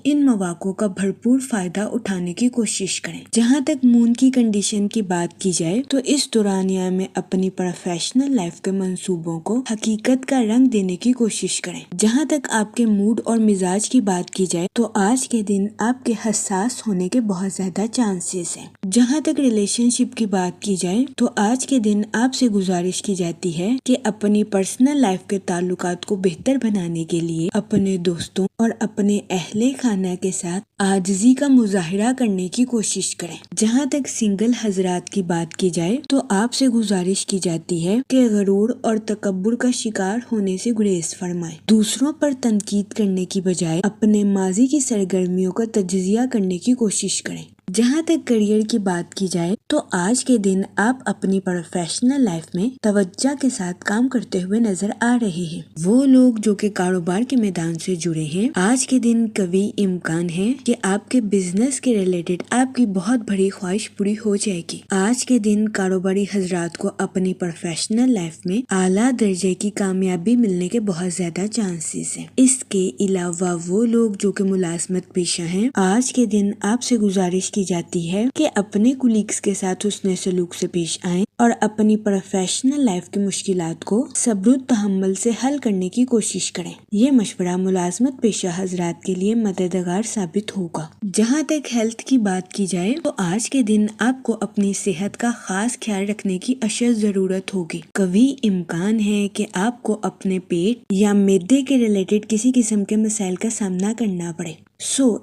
ان مواقع کا بھرپور فائدہ اٹھانے کی کوشش کریں۔ جہاں تک مون کی کنڈیشن کی بات کی جائے تو اس دورانیہ میں اپنی پروفیشنل لائف کے منصوبوں کو حقیقت کا رنگ دینے کی کوشش کریں۔ جہاں تک آپ کے موڈ اور مزاج کی بات کی جائے تو آج کے دن آپ کے حساس ہونے کے بہت زیادہ چانسز ہیں۔ جہاں تک ریلیشن شپ کی بات کی جائے تو آج کے دن آپ سے گزارش کی جاتی ہے کہ اپنی پرسنل لائف کے تعلقات کو بہتر بنانے کے لیے اپنے دوستوں اور اپنے اہل خانہ کے ساتھ عاجزی کا مظاہرہ کرنے کی کوشش کریں۔ جہاں تک سنگل حضرات کی بات کی جائے تو آپ سے گزارش کی جاتی ہے کہ غرور اور تکبر کا شکار ہونے سے گریز فرمائیں۔ دوسروں پر تنقید کرنے کی بجائے اپنے ماضی کی سرگرمیوں کا تجزیہ کرنے کی کوشش کریں۔ جہاں تک کریئر کی بات کی جائے تو آج کے دن آپ اپنی پروفیشنل لائف میں توجہ کے ساتھ کام کرتے ہوئے نظر آ رہے ہیں۔ وہ لوگ جو کہ کاروبار کے میدان سے جڑے ہیں، آج کے دن قوی امکان ہے کہ آپ کے بزنس کے ریلیٹڈ آپ کی بہت بڑی خواہش پوری ہو جائے گی۔ آج کے دن کاروباری حضرات کو اپنی پروفیشنل لائف میں اعلیٰ درجے کی کامیابی ملنے کے بہت زیادہ چانسز ہیں۔ اس کے علاوہ وہ لوگ جو کہ ملازمت پیشہ ہیں، آج کے دن آپ سے گزارش کی جاتی ہے کہ اپنے کولیگز کے ساتھ حسن سلوک سے پیش آئیں اور اپنی پروفیشنل لائف کی مشکلات کو صبر و تحمل سے حل کرنے کی کوشش کریں۔ یہ مشورہ ملازمت پیشہ حضرات کے لیے مددگار ثابت ہوگا۔ جہاں تک ہیلتھ کی بات کی جائے تو آج کے دن آپ کو اپنی صحت کا خاص خیال رکھنے کی اشد ضرورت ہوگی۔ قوی امکان ہے کہ آپ کو اپنے پیٹ یا معدے کے ریلیٹڈ کسی قسم کے مسائل کا سامنا کرنا پڑے۔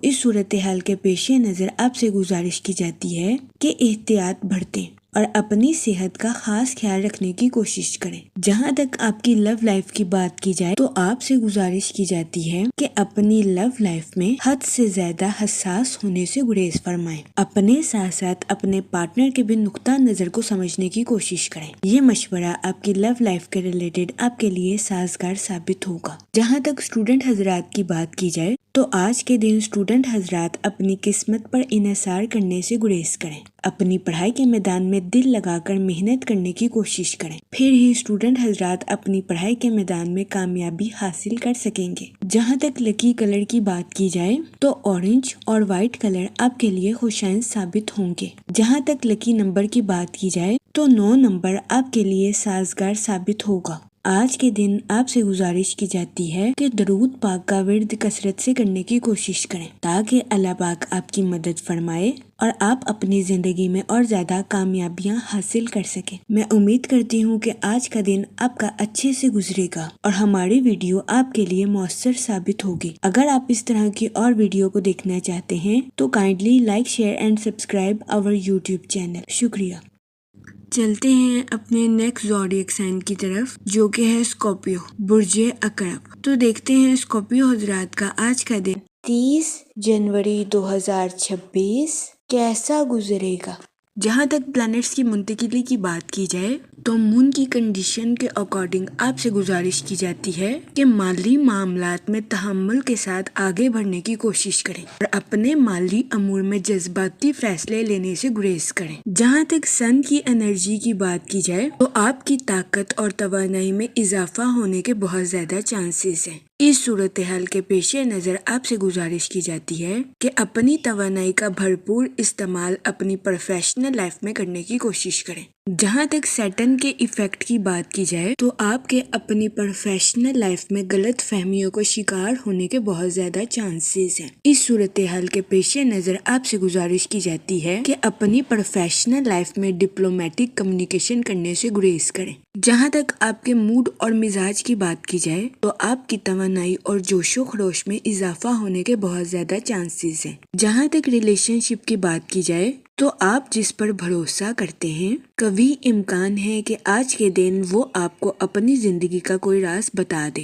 اس صورتحال کے پیش نظر آپ سے گزارش کی جاتی ہے کہ احتیاط برتیں اور اپنی صحت کا خاص خیال رکھنے کی کوشش کریں۔ جہاں تک آپ کی لو لائف کی بات کی جائے تو آپ سے گزارش کی جاتی ہے کہ اپنی لو لائف میں حد سے زیادہ حساس ہونے سے گریز فرمائیں۔ اپنے ساتھ ساتھ اپنے پارٹنر کے بھی نقطہ نظر کو سمجھنے کی کوشش کریں۔ یہ مشورہ آپ کی لو لائف کے ریلیٹڈ آپ کے لیے سازگار ثابت ہوگا۔ جہاں تک اسٹوڈنٹ حضرات کی بات کی جائے تو آج کے دن اسٹوڈنٹ حضرات اپنی قسمت پر انحصار کرنے سے گریز کریں۔ اپنی پڑھائی کے میدان میں دل لگا کر محنت کرنے کی کوشش کریں، پھر ہی اسٹوڈنٹ حضرات اپنی پڑھائی کے میدان میں کامیابی حاصل کر سکیں گے۔ جہاں تک لکی کلر کی بات کی جائے تو اورنج اور وائٹ کلر آپ کے لیے خوشائند ثابت ہوں گے۔ جہاں تک لکی نمبر کی بات کی جائے تو 9 نمبر آپ کے لیے سازگار ثابت ہوگا۔ آج کے دن آپ سے گزارش کی جاتی ہے کہ درود پاک کا ورد کثرت سے کرنے کی کوشش کریں تاکہ اللہ پاک آپ کی مدد فرمائے اور آپ اپنی زندگی میں اور زیادہ کامیابیاں حاصل کر سکیں۔ میں امید کرتی ہوں کہ آج کا دن آپ کا اچھے سے گزرے گا اور ہماری ویڈیو آپ کے لیے مؤثر ثابت ہوگی۔ اگر آپ اس طرح کی اور ویڈیو کو دیکھنا چاہتے ہیں تو kindly like share and subscribe our YouTube channel. شکریہ۔ چلتے ہیں اپنے نیکسٹ زوڈیک سائن کی طرف جو کہ ہے اسکارپیو برج عقرب۔ تو دیکھتے ہیں اسکارپیو حضرات کا آج کا دن 30 جنوری 2026 کیسا گزرے گا۔ جہاں تک پلانٹس کی منتقلی کی بات کی جائے تو مون کی کنڈیشن کے اکارڈنگ آپ سے گزارش کی جاتی ہے کہ مالی معاملات میں تحمل کے ساتھ آگے بڑھنے کی کوشش کریں اور اپنے مالی امور میں جذباتی فیصلے لینے سے گریز کریں۔ جہاں تک سن کی انرجی کی بات کی جائے تو آپ کی طاقت اور توانائی میں اضافہ ہونے کے بہت زیادہ چانسز ہیں۔ اس صورتحال کے پیش نظر آپ سے گزارش کی جاتی ہے کہ اپنی توانائی کا بھرپور استعمال اپنی پروفیشنل لائف میں کرنے کی کوشش کریں۔ جہاں تک سیٹن کے ایفیکٹ کی بات کی جائے تو آپ کے اپنی پروفیشنل لائف میں غلط فہمیوں کو شکار ہونے کے بہت زیادہ چانسز ہیں۔ اس صورتحال کے پیش نظر آپ سے گزارش کی جاتی ہے کہ اپنی پروفیشنل لائف میں ڈپلومیٹک کمیونیکیشن کرنے سے گریز کریں۔ جہاں تک آپ کے موڈ اور مزاج کی بات کی جائے تو آپ کی توانائی اور جوش و خروش میں اضافہ ہونے کے بہت زیادہ چانسز ہیں۔ جہاں تک ریلیشن شپ کی بات کی جائے تو آپ جس پر بھروسہ کرتے ہیں کبھی امکان ہے کہ آج کے دن وہ آپ کو اپنی زندگی کا کوئی راز بتا دے۔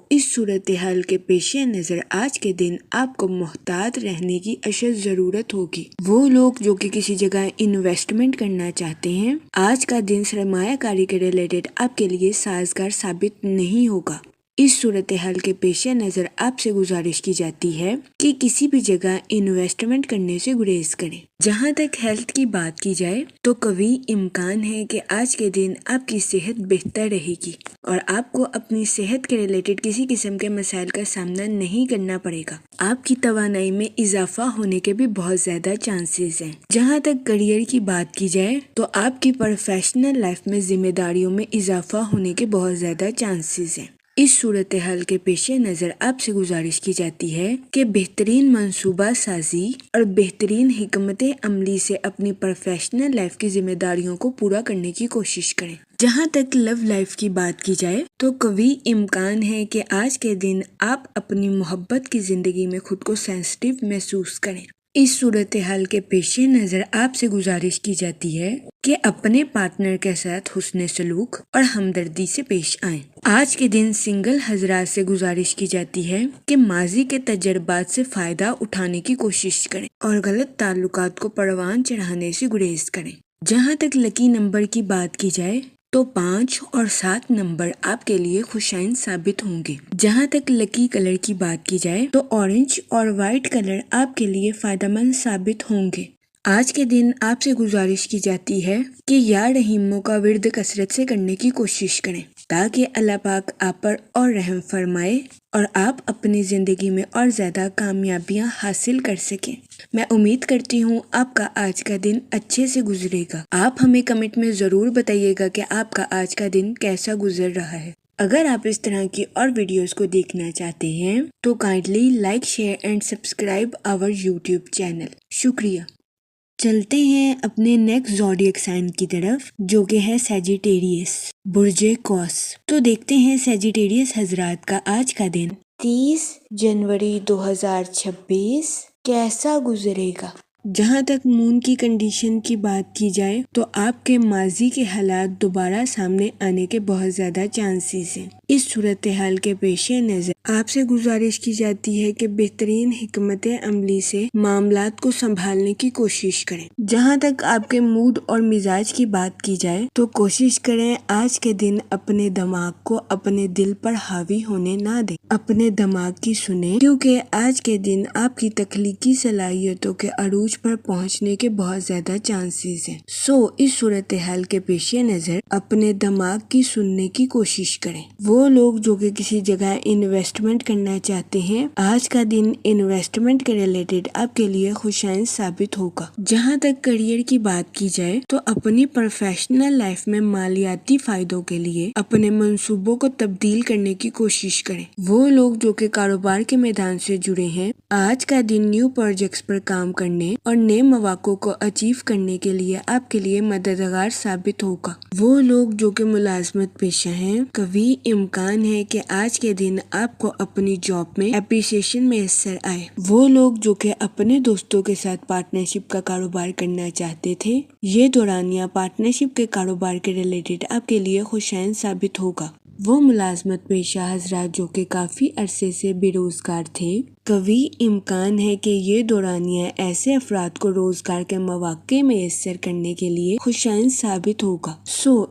اس صورتحال کے پیش نظر آج کے دن آپ کو محتاط رہنے کی اشد ضرورت ہوگی۔ وہ لوگ جو کہ کسی جگہ انویسٹمنٹ کرنا چاہتے ہیں آج کا دن سرمایہ کاری کے ریلیٹڈ آپ کے لیے سازگار ثابت نہیں ہوگا۔ اس صورتحال کے پیش نظر آپ سے گزارش کی جاتی ہے کہ کسی بھی جگہ انویسٹمنٹ کرنے سے گریز کریں۔ جہاں تک ہیلتھ کی بات کی جائے تو کبھی امکان ہے کہ آج کے دن آپ کی صحت بہتر رہے گی اور آپ کو اپنی صحت کے ریلیٹڈ کسی قسم کے مسائل کا سامنا نہیں کرنا پڑے گا۔ آپ کی توانائی میں اضافہ ہونے کے بھی بہت زیادہ چانسز ہیں۔ جہاں تک کریئر کی بات کی جائے تو آپ کی پروفیشنل لائف میں ذمہ داریوں میں اضافہ ہونے کے بہت زیادہ چانسز ہیں۔ اس صورتحال کے پیش نظر آپ سے گزارش کی جاتی ہے کہ بہترین منصوبہ سازی اور بہترین حکمت عملی سے اپنی پروفیشنل لائف کی ذمہ داریوں کو پورا کرنے کی کوشش کریں۔ جہاں تک لو لائف کی بات کی جائے تو کبھی امکان ہے کہ آج کے دن آپ اپنی محبت کی زندگی میں خود کو سینسٹیو محسوس کریں۔ اس صورتحال کے پیش نظر آپ سے گزارش کی جاتی ہے کہ اپنے پارٹنر کے ساتھ حسن سلوک اور ہمدردی سے پیش آئیں۔ آج کے دن سنگل حضرات سے گزارش کی جاتی ہے کہ ماضی کے تجربات سے فائدہ اٹھانے کی کوشش کریں اور غلط تعلقات کو پروان چڑھانے سے گریز کریں۔ جہاں تک لکی نمبر کی بات کی جائے تو 5 اور 7 نمبر آپ کے لیے خوشائن ثابت ہوں گے۔ جہاں تک لکی کلر کی بات کی جائے تو اورنج اور وائٹ کلر آپ کے لیے فائدہ مند ثابت ہوں گے۔ آج کے دن آپ سے گزارش کی جاتی ہے کہ یا رحیموں کا ورد کثرت سے کرنے کی کوشش کریں تاکہ اللہ پاک آپ پر اور رحم فرمائے اور آپ اپنی زندگی میں اور زیادہ کامیابیاں حاصل کر سکیں۔ میں امید کرتی ہوں آپ کا آج کا دن اچھے سے گزرے گا۔ آپ ہمیں کمنٹ میں ضرور بتائیے گا کہ آپ کا آج کا دن کیسا گزر رہا ہے۔ اگر آپ اس طرح کی اور ویڈیوز کو دیکھنا چاہتے ہیں تو kindly like share and subscribe our YouTube channel. شکریہ۔ چلتے ہیں اپنے نیکسٹ زوڈیک سائن کی طرف جو کہ ہے سیجیٹیریس برج قوس۔ تو دیکھتے ہیں سیجیٹیریس حضرات کا آج کا دن 30 جنوری 2026 کیسا گزرے گا۔ جہاں تک مون کی کنڈیشن کی بات کی جائے تو آپ کے ماضی کے حالات دوبارہ سامنے آنے کے بہت زیادہ چانسز ہیں۔ اس صورتحال کے پیش نظر آپ سے گزارش کی جاتی ہے کہ بہترین حکمت عملی سے معاملات کو سنبھالنے کی کوشش کریں۔ جہاں تک آپ کے موڈ اور مزاج کی بات کی جائے تو کوشش کریں آج کے دن اپنے دماغ کو اپنے دل پر حاوی ہونے نہ دیں، اپنے دماغ کی سنیں کیونکہ آج کے دن آپ کی تخلیقی صلاحیتوں کے عروج پر پہنچنے کے بہت زیادہ چانسز ہیں۔ اس صورتحال کے پیش نظر اپنے دماغ کی سننے کی کوشش کریں۔ وہ لوگ جو کہ کسی جگہ انویسٹمنٹ کرنا چاہتے ہیں آج کا دن انویسٹمنٹ کے ریلیٹڈ آپ کے لیے خوشائن ثابت ہوگا۔ جہاں تک کریئر کی بات کی جائے تو اپنی پروفیشنل لائف میں مالیاتی فائدوں کے لیے اپنے منصوبوں کو تبدیل کرنے کی کوشش کریں۔ وہ لوگ جو کہ کاروبار کے میدان سے جڑے ہیں آج کا دن نیو پروجیکٹس پر کام کرنے اور نئے مواقع کو اچیو کرنے کے لیے آپ کے لیے مددگار ثابت ہوگا۔ وہ لوگ جو کہ ملازمت پیشہ ہیں کبھی امکان ہے کہ آج کے دن آپ کو اپنی جاب میں اپریسیشن میسر آئے۔ وہ لوگ جو کہ اپنے دوستوں کے ساتھ پارٹنرشپ کا کاروبار کرنا چاہتے تھے، یہ دورانیہ پارٹنرشپ کے کاروبار کے ریلیٹڈ آپ کے لیے خوشائن ثابت ہوگا۔ وہ ملازمت پیشہ حضرات جو کہ کافی عرصے سے بے روزگار تھے، قوی امکان ہے کہ یہ دورانیہ ایسے افراد کو روزگار کے مواقع میسر کرنے کے لیے خوشائن ثابت ہوگا۔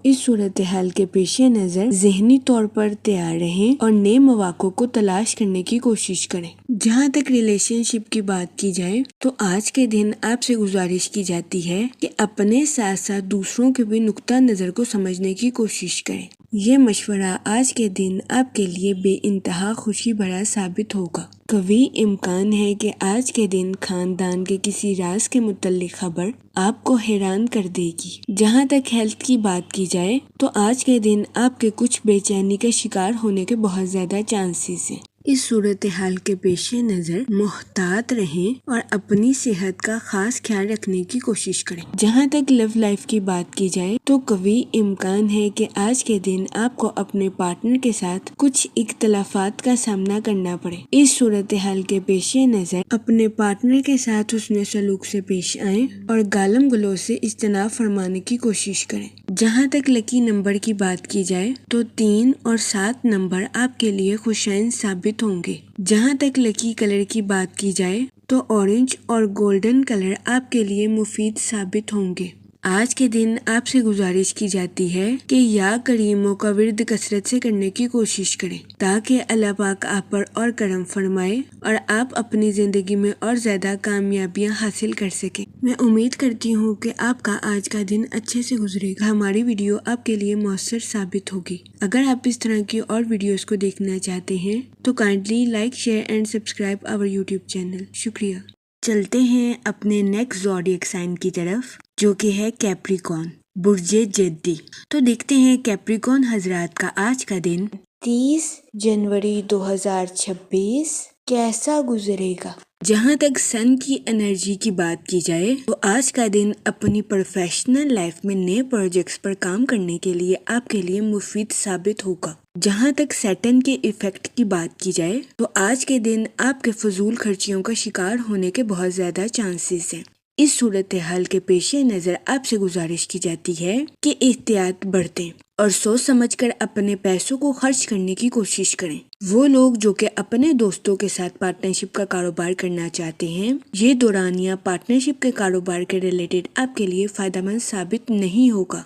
اس صورتحال کے پیش نظر ذہنی طور پر تیار رہیں اور نئے مواقع کو تلاش کرنے کی کوشش کریں۔ جہاں تک ریلیشن شپ کی بات کی جائے تو آج کے دن آپ سے گزارش کی جاتی ہے کہ اپنے ساتھ ساتھ دوسروں کے بھی نقطہ نظر کو سمجھنے کی کوشش کریں۔ یہ مشورہ آج کے دن آپ کے لیے بے انتہا خوشی بھرا ثابت ہوگا۔ قوی امکان ہے کہ آج کے دن خاندان کے کسی راز کے متعلق خبر آپ کو حیران کر دے گی۔ جہاں تک ہیلتھ کی بات کی جائے تو آج کے دن آپ کے کچھ بے چینی کا شکار ہونے کے بہت زیادہ چانسز ہیں۔ اس صورتحال کے پیش نظر محتاط رہیں اور اپنی صحت کا خاص خیال رکھنے کی کوشش کریں۔ جہاں تک لو لائف کی بات کی جائے تو قوی امکان ہے کہ آج کے دن آپ کو اپنے پارٹنر کے ساتھ کچھ اختلافات کا سامنا کرنا پڑے۔ اس صورتحال کے پیش نظر اپنے پارٹنر کے ساتھ حسن سلوک سے پیش آئیں اور گالم گلوچ سے اجتناب فرمانے کی کوشش کریں۔ جہاں تک لکی نمبر کی بات کی جائے تو 3 اور 7 نمبر آپ کے لیے خوشائن ثابت ہوں گے۔ جہاں تک لکی کلر کی بات کی جائے تو اورنج اور گولڈن کلر آپ کے لیے مفید ثابت ہوں گے۔ آج کے دن آپ سے گزارش کی جاتی ہے کہ یا کریموں کا ورد کثرت سے کرنے کی کوشش کریں تاکہ اللہ پاک آپ پر اور کرم فرمائے اور آپ اپنی زندگی میں اور زیادہ کامیابیاں حاصل کر سکیں۔ میں امید کرتی ہوں کہ آپ کا آج کا دن اچھے سے گزرے گا۔ ہماری ویڈیو آپ کے لیے مؤثر ثابت ہوگی۔ اگر آپ اس طرح کی اور ویڈیوز کو دیکھنا چاہتے ہیں تو kindly like, share and subscribe our YouTube channel. شکریہ۔ چلتے ہیں اپنے نیکسٹ زوڈیک سائن کی طرف جو کہ ہے کیپریکون، برج جدی۔ تو دیکھتے ہیں کیپریکون حضرات کا آج کا دن 30 جنوری 2026 کیسا گزرے گا۔ جہاں تک سن کی انرجی کی بات کی جائے تو آج کا دن اپنی پروفیشنل لائف میں نئے پروجیکٹس پر کام کرنے کے لیے آپ کے لیے مفید ثابت ہوگا۔ جہاں تک سیٹن کے ایفیکٹ کی بات کی جائے تو آج کے دن آپ کے فضول خرچیوں کا شکار ہونے کے بہت زیادہ چانسز ہیں۔ اس صورتحال کے پیش نظر آپ سے گزارش کی جاتی ہے کہ احتیاط برتیں اور سوچ سمجھ کر اپنے پیسوں کو خرچ کرنے کی کوشش کریں۔ وہ لوگ جو کہ اپنے دوستوں کے ساتھ پارٹنرشپ کا کاروبار کرنا چاہتے ہیں، یہ دورانیہ پارٹنرشپ کے کاروبار کے ریلیٹڈ آپ کے لیے فائدہ مند ثابت نہیں ہوگا۔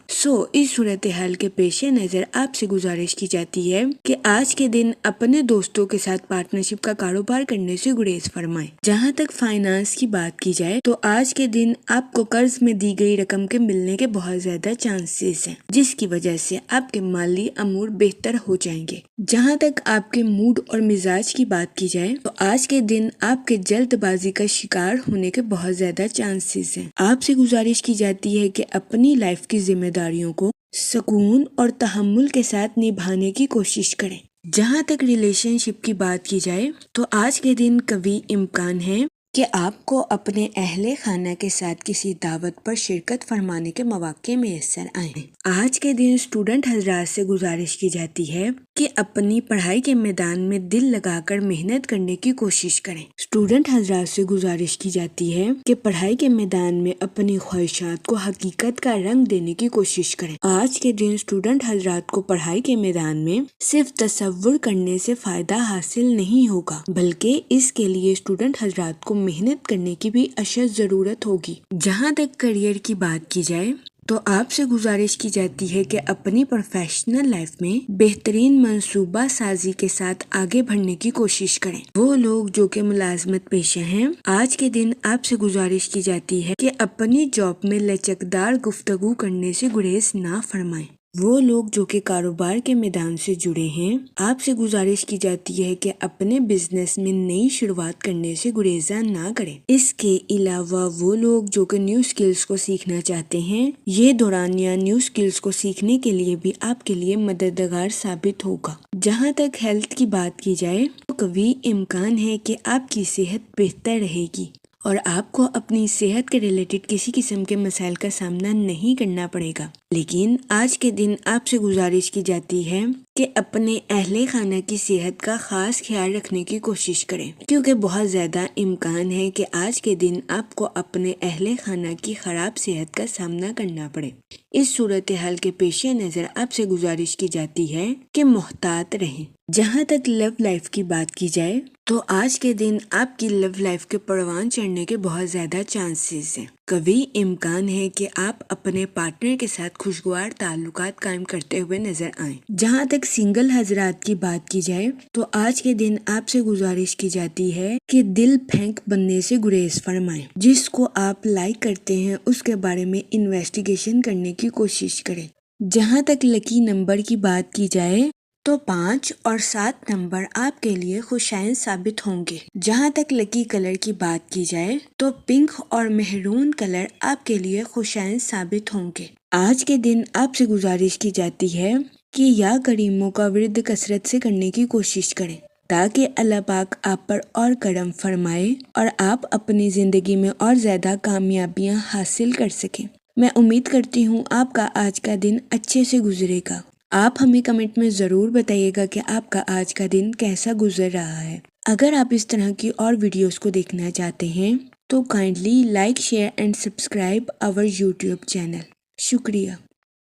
اس صورتحال کے پیش نظر آپ سے گزارش کی جاتی ہے کہ آج کے دن اپنے دوستوں کے ساتھ پارٹنرشپ کا کاروبار کرنے سے گریز فرمائیں۔ جہاں تک فائنانس کی بات کی جائے تو آج کے دن آپ کو قرض میں دی گئی رقم کے ملنے کے بہت زیادہ چانسز ہیں، جس کی وجہ سے آپ کے مالی امور بہتر ہو جائیں گے۔ جہاں تک آپ کے موڈ اور مزاج کی بات کی جائے تو آج کے دن آپ کے جلد بازی کا شکار ہونے کے بہت زیادہ چانسز ہیں۔ آپ سے گزارش کی جاتی ہے کہ اپنی لائف کی ذمہ داریوں کو سکون اور تحمل کے ساتھ نبھانے کی کوشش کریں۔ جہاں تک ریلیشن شپ کی بات کی جائے تو آج کے دن قوی امکان ہے کہ آپ کو اپنے اہل خانہ کے ساتھ کسی دعوت پر شرکت فرمانے کے مواقع میسر آئیں۔ آج کے دن اسٹوڈنٹ حضرات سے گزارش کی جاتی ہے کہ اپنی پڑھائی کے میدان میں دل لگا کر محنت کرنے کی کوشش کریں۔ اسٹوڈنٹ حضرات سے گزارش کی جاتی ہے کہ پڑھائی کے میدان میں اپنی خواہشات کو حقیقت کا رنگ دینے کی کوشش کریں۔ آج کے دن اسٹوڈنٹ حضرات کو پڑھائی کے میدان میں صرف تصور کرنے سے فائدہ حاصل نہیں ہوگا، بلکہ اس کے لیے اسٹوڈنٹ حضرات کو محنت کرنے کی بھی اشد ضرورت ہوگی۔ جہاں تک کریئر کی بات کی جائے تو آپ سے گزارش کی جاتی ہے کہ اپنی پروفیشنل لائف میں بہترین منصوبہ سازی کے ساتھ آگے بڑھنے کی کوشش کریں۔ وہ لوگ جو کہ ملازمت پیشہ ہیں، آج کے دن آپ سے گزارش کی جاتی ہے کہ اپنی جاب میں لچکدار گفتگو کرنے سے گریز نہ فرمائیں۔ وہ لوگ جو کہ کاروبار کے میدان سے جڑے ہیں، آپ سے گزارش کی جاتی ہے کہ اپنے بزنس میں نئی شروعات کرنے سے گریزاں نہ کریں۔ اس کے علاوہ وہ لوگ جو کہ نیو سکلز کو سیکھنا چاہتے ہیں، یہ دورانیہ نیو سکلز کو سیکھنے کے لیے بھی آپ کے لیے مددگار ثابت ہوگا۔ جہاں تک ہیلتھ کی بات کی جائے تو قوی امکان ہے کہ آپ کی صحت بہتر رہے گی اور آپ کو اپنی صحت کے ریلیٹڈ کسی قسم کے مسائل کا سامنا نہیں کرنا پڑے گا۔ لیکن آج کے دن آپ سے گزارش کی جاتی ہے کہ اپنے اہل خانہ کی صحت کا خاص خیال رکھنے کی کوشش کریں، کیونکہ بہت زیادہ امکان ہے کہ آج کے دن آپ کو اپنے اہل خانہ کی خراب صحت کا سامنا کرنا پڑے۔ اس صورتحال کے پیش نظر آپ سے گزارش کی جاتی ہے کہ محتاط رہیں۔ جہاں تک لو لائف کی بات کی جائے تو آج کے دن آپ کی لو لائف کے پروان چڑھنے کے بہت زیادہ چانسز ہیں۔ قوی امکان ہے کہ آپ اپنے پارٹنر کے ساتھ خوشگوار تعلقات قائم کرتے ہوئے نظر آئیں۔ جہاں تک سنگل حضرات کی بات کی جائے تو آج کے دن آپ سے گزارش کی جاتی ہے کہ دل پھینک بننے سے گریز فرمائیں۔ جس کو آپ لائک کرتے ہیں اس کے بارے میں انویسٹیگیشن کرنے کی کوشش کریں۔ جہاں تک لکی نمبر کی بات کی جائے تو 5 اور 7 نمبر آپ کے لیے خوشائن ثابت ہوں گے۔ جہاں تک لکی کلر کی بات کی جائے تو پنک اور مہرون کلر آپ کے لیے خوشائن ثابت ہوں گے۔ آج کے دن آپ سے گزارش کی جاتی ہے کہ یا کریموں کا ورد کثرت سے کرنے کی کوشش کریں تاکہ اللہ پاک آپ پر اور کرم فرمائے اور آپ اپنی زندگی میں اور زیادہ کامیابیاں حاصل کر سکیں۔ میں امید کرتی ہوں آپ کا آج کا دن اچھے سے گزرے گا۔ آپ ہمیں کمنٹ میں ضرور بتائیے گا کہ آپ کا آج کا دن کیسا گزر رہا ہے۔ اگر آپ اس طرح کی اور ویڈیوز کو دیکھنا چاہتے ہیں تو kindly like share and subscribe our YouTube channel. شکریہ۔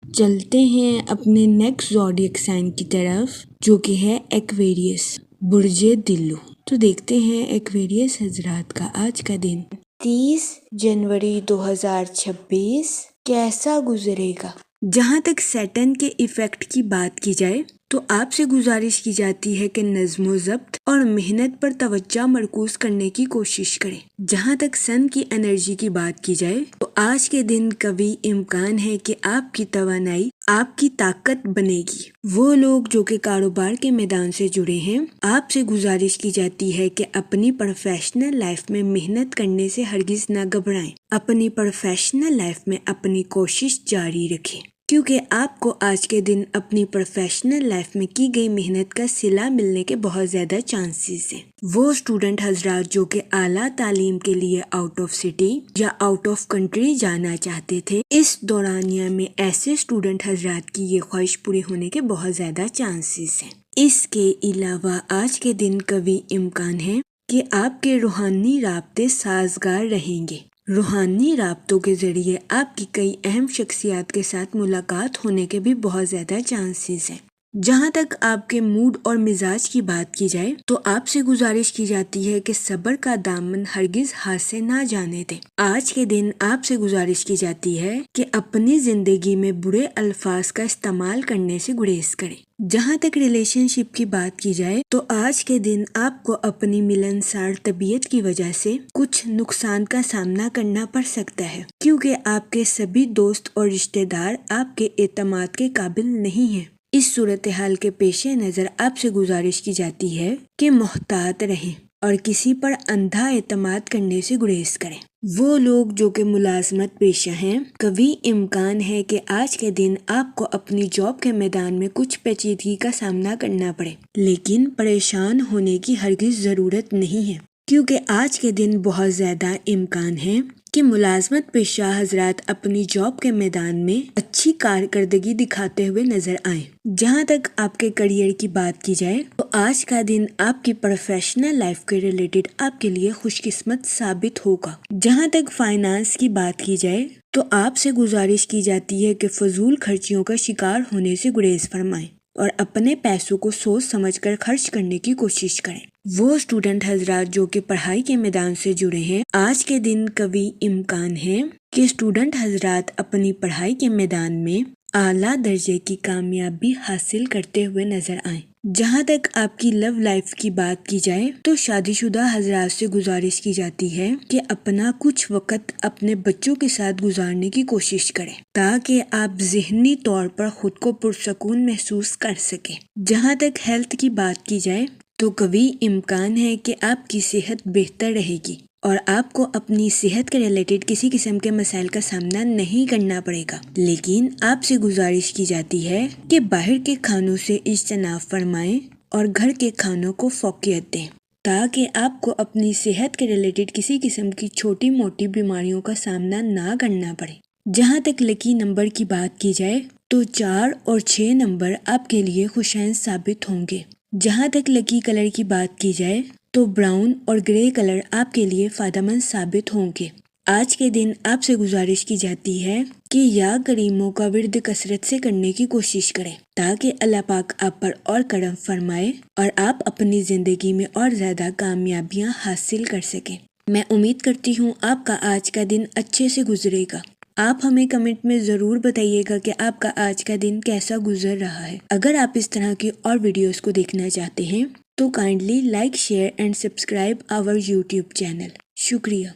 چلتے ہیں اپنے نیکسٹ زوڈیک سائن کی طرف جو کہ ہے ایکویریس، برج دلو۔ تو دیکھتے ہیں ایکویریس حضرات کا آج کا دن 30 جنوری 2026 کیسا گزرے گا۔ جہاں تک سیٹن کے ایفیکٹ کی بات کی جائے تو آپ سے گزارش کی جاتی ہے کہ نظم و ضبط اور محنت پر توجہ مرکوز کرنے کی کوشش کریں۔ جہاں تک سن کی انرجی کی بات کی جائے تو آج کے دن قوی امکان ہے کہ آپ کی توانائی آپ کی طاقت بنے گی۔ وہ لوگ جو کہ کاروبار کے میدان سے جڑے ہیں، آپ سے گزارش کی جاتی ہے کہ اپنی پروفیشنل لائف میں محنت کرنے سے ہرگز نہ گھبرائیں۔ اپنی پروفیشنل لائف میں اپنی کوشش جاری رکھیں، کیونکہ آپ کو آج کے دن اپنی پروفیشنل لائف میں کی گئی محنت کا صلہ ملنے کے بہت زیادہ چانسز ہیں۔ وہ اسٹوڈنٹ حضرات جو کہ اعلیٰ تعلیم کے لیے آؤٹ آف سٹی یا آؤٹ آف کنٹری جانا چاہتے تھے، اس دورانیہ میں ایسے اسٹوڈنٹ حضرات کی یہ خواہش پوری ہونے کے بہت زیادہ چانسز ہیں۔ اس کے علاوہ آج کے دن قوی امکان ہے کہ آپ کے روحانی رابطے سازگار رہیں گے۔ روحانی رابطوں کے ذریعے آپ کی کئی اہم شخصیات کے ساتھ ملاقات ہونے کے بھی بہت زیادہ چانسز ہیں۔ جہاں تک آپ کے موڈ اور مزاج کی بات کی جائے تو آپ سے گزارش کی جاتی ہے کہ صبر کا دامن ہرگز ہاتھ سے نہ جانے دیں۔ آج کے دن آپ سے گزارش کی جاتی ہے کہ اپنی زندگی میں برے الفاظ کا استعمال کرنے سے گریز کریں۔ جہاں تک ریلیشن شپ کی بات کی جائے تو آج کے دن آپ کو اپنی ملنسار طبیعت کی وجہ سے کچھ نقصان کا سامنا کرنا پڑ سکتا ہے، کیونکہ آپ کے سبھی دوست اور رشتہ دار آپ کے اعتماد کے قابل نہیں ہیں۔ اس صورتحال کے پیش نظر آپ سے گزارش کی جاتی ہے کہ محتاط رہیں اور کسی پر اندھا اعتماد کرنے سے گریز کریں۔ وہ لوگ جو کہ ملازمت پیشہ ہیں، قوی امکان ہے کہ آج کے دن آپ کو اپنی جاب کے میدان میں کچھ پیچیدگی کا سامنا کرنا پڑے، لیکن پریشان ہونے کی ہرگز ضرورت نہیں ہے، کیونکہ آج کے دن بہت زیادہ امکان ہے کہ ملازمت پیشہ حضرات اپنی جاب کے میدان میں اچھی کارکردگی دکھاتے ہوئے نظر آئیں۔ جہاں تک آپ کے کریئر کی بات کی جائے تو آج کا دن آپ کی پروفیشنل لائف کے ریلیٹڈ آپ کے لیے خوش قسمت ثابت ہوگا۔ جہاں تک فائنانس کی بات کی جائے تو آپ سے گزارش کی جاتی ہے کہ فضول خرچیوں کا شکار ہونے سے گریز فرمائیں اور اپنے پیسوں کو سوچ سمجھ کر خرچ کرنے کی کوشش کریں۔ وہ اسٹوڈنٹ حضرات جو کہ پڑھائی کے میدان سے جڑے ہیں، آج کے دن قوی امکان ہے کہ اسٹوڈنٹ حضرات اپنی پڑھائی کے میدان میں اعلیٰ درجے کی کامیابی حاصل کرتے ہوئے نظر آئیں۔ جہاں تک آپ کی لو لائف کی بات کی جائے تو شادی شدہ حضرات سے گزارش کی جاتی ہے کہ اپنا کچھ وقت اپنے بچوں کے ساتھ گزارنے کی کوشش کریں تاکہ آپ ذہنی طور پر خود کو پرسکون محسوس کر سکیں۔ جہاں تک ہیلتھ کی بات کی جائے تو قوی امکان ہے کہ آپ کی صحت بہتر رہے گی اور آپ کو اپنی صحت کے ریلیٹڈ کسی قسم کے مسائل کا سامنا نہیں کرنا پڑے گا، لیکن آپ سے گزارش کی جاتی ہے کہ باہر کے کھانوں سے اجتناب فرمائیں اور گھر کے کھانوں کو فوقیت دیں تاکہ آپ کو اپنی صحت کے ریلیٹڈ کسی قسم کی چھوٹی موٹی بیماریوں کا سامنا نہ کرنا پڑے۔ جہاں تک لکی نمبر کی بات کی جائے تو 4 اور 6 نمبر آپ کے لیے خوشائن ثابت ہوں گے۔ جہاں تک لکی کلر کی بات کی جائے تو براؤن اور گرے کلر آپ کے لیے فائدہ مند ثابت ہوں گے۔ آج کے دن آپ سے گزارش کی جاتی ہے کہ یا کریموں کا ورد کثرت سے کرنے کی کوشش کریں تاکہ اللہ پاک آپ پر اور کرم فرمائے اور آپ اپنی زندگی میں اور زیادہ کامیابیاں حاصل کر سکیں۔ میں امید کرتی ہوں آپ کا آج کا دن اچھے سے گزرے گا۔ آپ ہمیں کمنٹ میں ضرور بتائیے گا کہ آپ کا آج کا دن کیسا گزر رہا ہے۔ اگر آپ اس طرح کی اور ویڈیوز کو دیکھنا چاہتے ہیں تو kindly like, share and subscribe our YouTube channel. شکریہ۔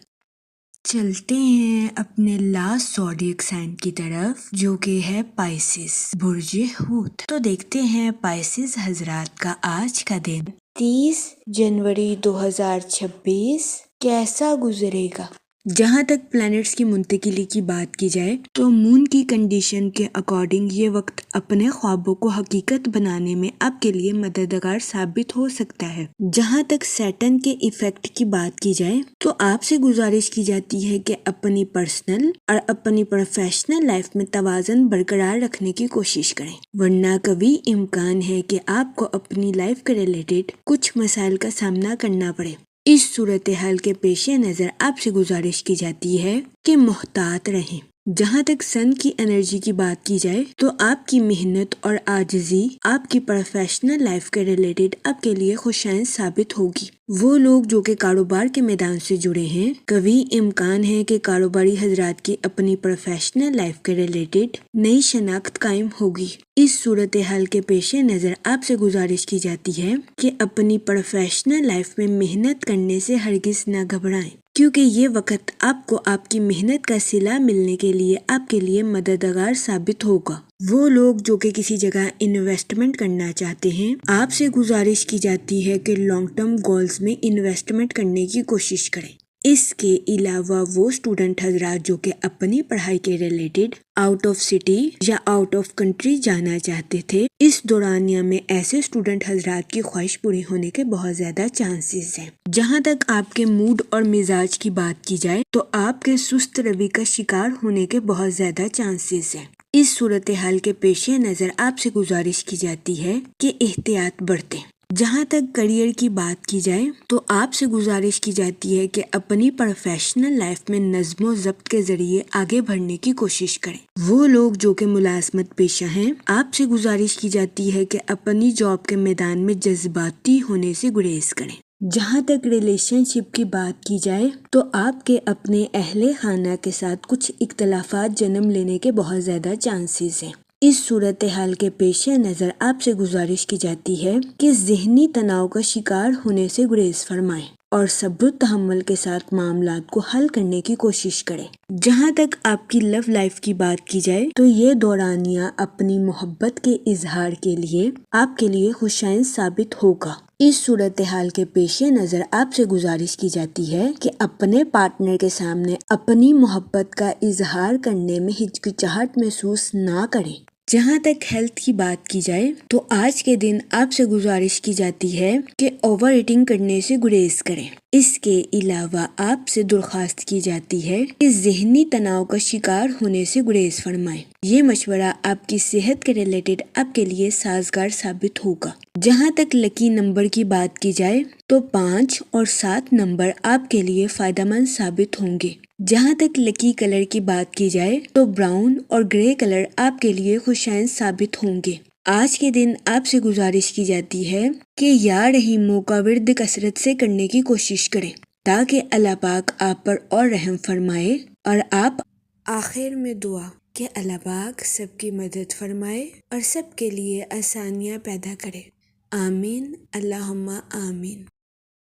چلتے ہیں اپنے لاسٹ زوڈیک سائن کی طرف جو کہ ہے پائسس، برج حوت۔ تو دیکھتے ہیں پائسس حضرات کا آج کا دن 30 جنوری 2026 کیسا گزرے گا۔ جہاں تک پلانٹس کی منتقلی کی بات کی جائے تو مون کی کنڈیشن کے اکارڈنگ یہ وقت اپنے خوابوں کو حقیقت بنانے میں آپ کے لیے مددگار ثابت ہو سکتا ہے۔ جہاں تک سیٹرن کے ایفیکٹ کی بات کی جائے تو آپ سے گزارش کی جاتی ہے کہ اپنی پرسنل اور اپنی پروفیشنل لائف میں توازن برقرار رکھنے کی کوشش کریں، ورنہ کبھی امکان ہے کہ آپ کو اپنی لائف کے ریلیٹڈ کچھ مسائل کا سامنا کرنا پڑے۔ اس صورتحال کے پیش نظر آپ سے گزارش کی جاتی ہے کہ محتاط رہیں۔ جہاں تک سن کی انرجی کی بات کی جائے تو آپ کی محنت اور عاجزی آپ کی پروفیشنل لائف کے ریلیٹڈ آپ کے لیے خوشائن ثابت ہوگی۔ وہ لوگ جو کہ کاروبار کے میدان سے جڑے ہیں، کبھی امکان ہے کہ کاروباری حضرات کی اپنی پروفیشنل لائف کے ریلیٹڈ نئی شناخت قائم ہوگی۔ اس صورتحال کے پیش نظر آپ سے گزارش کی جاتی ہے کہ اپنی پروفیشنل لائف میں محنت کرنے سے ہرگز نہ گھبرائیں، کیونکہ یہ وقت آپ کو آپ کی محنت کا صلہ ملنے کے لیے آپ کے لیے مددگار ثابت ہوگا۔ وہ لوگ جو کہ کسی جگہ انویسٹمنٹ کرنا چاہتے ہیں، آپ سے گزارش کی جاتی ہے کہ لانگ ٹرم گولز میں انویسٹمنٹ کرنے کی کوشش کریں۔ اس کے علاوہ وہ اسٹوڈنٹ حضرات جو کہ اپنی پڑھائی کے ریلیٹڈ آؤٹ آف سٹی یا آؤٹ آف کنٹری جانا چاہتے تھے، اس دورانیہ میں ایسے اسٹوڈنٹ حضرات کی خواہش پوری ہونے کے بہت زیادہ چانسز ہیں۔ جہاں تک آپ کے موڈ اور مزاج کی بات کی جائے تو آپ کے سست روی کا شکار ہونے کے بہت زیادہ چانسز ہیں۔ اس صورتحال کے پیش نظر آپ سے گزارش کی جاتی ہے کہ احتیاط برتیں۔ جہاں تک کریئر کی بات کی جائے تو آپ سے گزارش کی جاتی ہے کہ اپنی پروفیشنل لائف میں نظم و ضبط کے ذریعے آگے بڑھنے کی کوشش کریں۔ وہ لوگ جو کہ ملازمت پیشہ ہیں، آپ سے گزارش کی جاتی ہے کہ اپنی جاب کے میدان میں جذباتی ہونے سے گریز کریں۔ جہاں تک ریلیشن شپ کی بات کی جائے تو آپ کے اپنے اہل خانہ کے ساتھ کچھ اختلافات جنم لینے کے بہت زیادہ چانسز ہیں۔ اس صورتحال کے پیش نظر آپ سے گزارش کی جاتی ہے کہ ذہنی تناؤ کا شکار ہونے سے گریز فرمائیں اور صبر و تحمل کے ساتھ معاملات کو حل کرنے کی کوشش کریں۔ جہاں تک آپ کی لو لائف کی بات کی جائے تو یہ دورانیہ اپنی محبت کے اظہار کے لیے آپ کے لیے خوشائن ثابت ہوگا۔ اس صورتحال کے پیش نظر آپ سے گزارش کی جاتی ہے کہ اپنے پارٹنر کے سامنے اپنی محبت کا اظہار کرنے میں ہچکچاہٹ محسوس نہ کریں۔ جہاں تک ہیلتھ کی بات کی جائے تو آج کے دن آپ سے گزارش کی جاتی ہے کہ اوور ایٹنگ کرنے سے گریز کریں۔ اس کے علاوہ آپ سے درخواست کی جاتی ہے کہ ذہنی تناؤ کا شکار ہونے سے گریز فرمائیں۔ یہ مشورہ آپ کی صحت کے ریلیٹڈ آپ کے لیے سازگار ثابت ہوگا۔ جہاں تک لکی نمبر کی بات کی جائے تو 5 اور 7 نمبر آپ کے لیے فائدہ مند ثابت ہوں گے۔ جہاں تک لکی کلر کی بات کی جائے تو براؤن اور گرے کلر آپ کے لیے خوشائن ثابت ہوں گے۔ آج کے دن آپ سے گزارش کی جاتی ہے کہ یا رحیموں کا ورد کثرت سے کرنے کی کوشش کریں تاکہ اللہ پاک آپ پر اور رحم فرمائے، اور آپ آخر میں دعا کہ اللہ پاک سب کی مدد فرمائے اور سب کے لیے آسانیاں پیدا کرے۔ آمین، اللہم آمین۔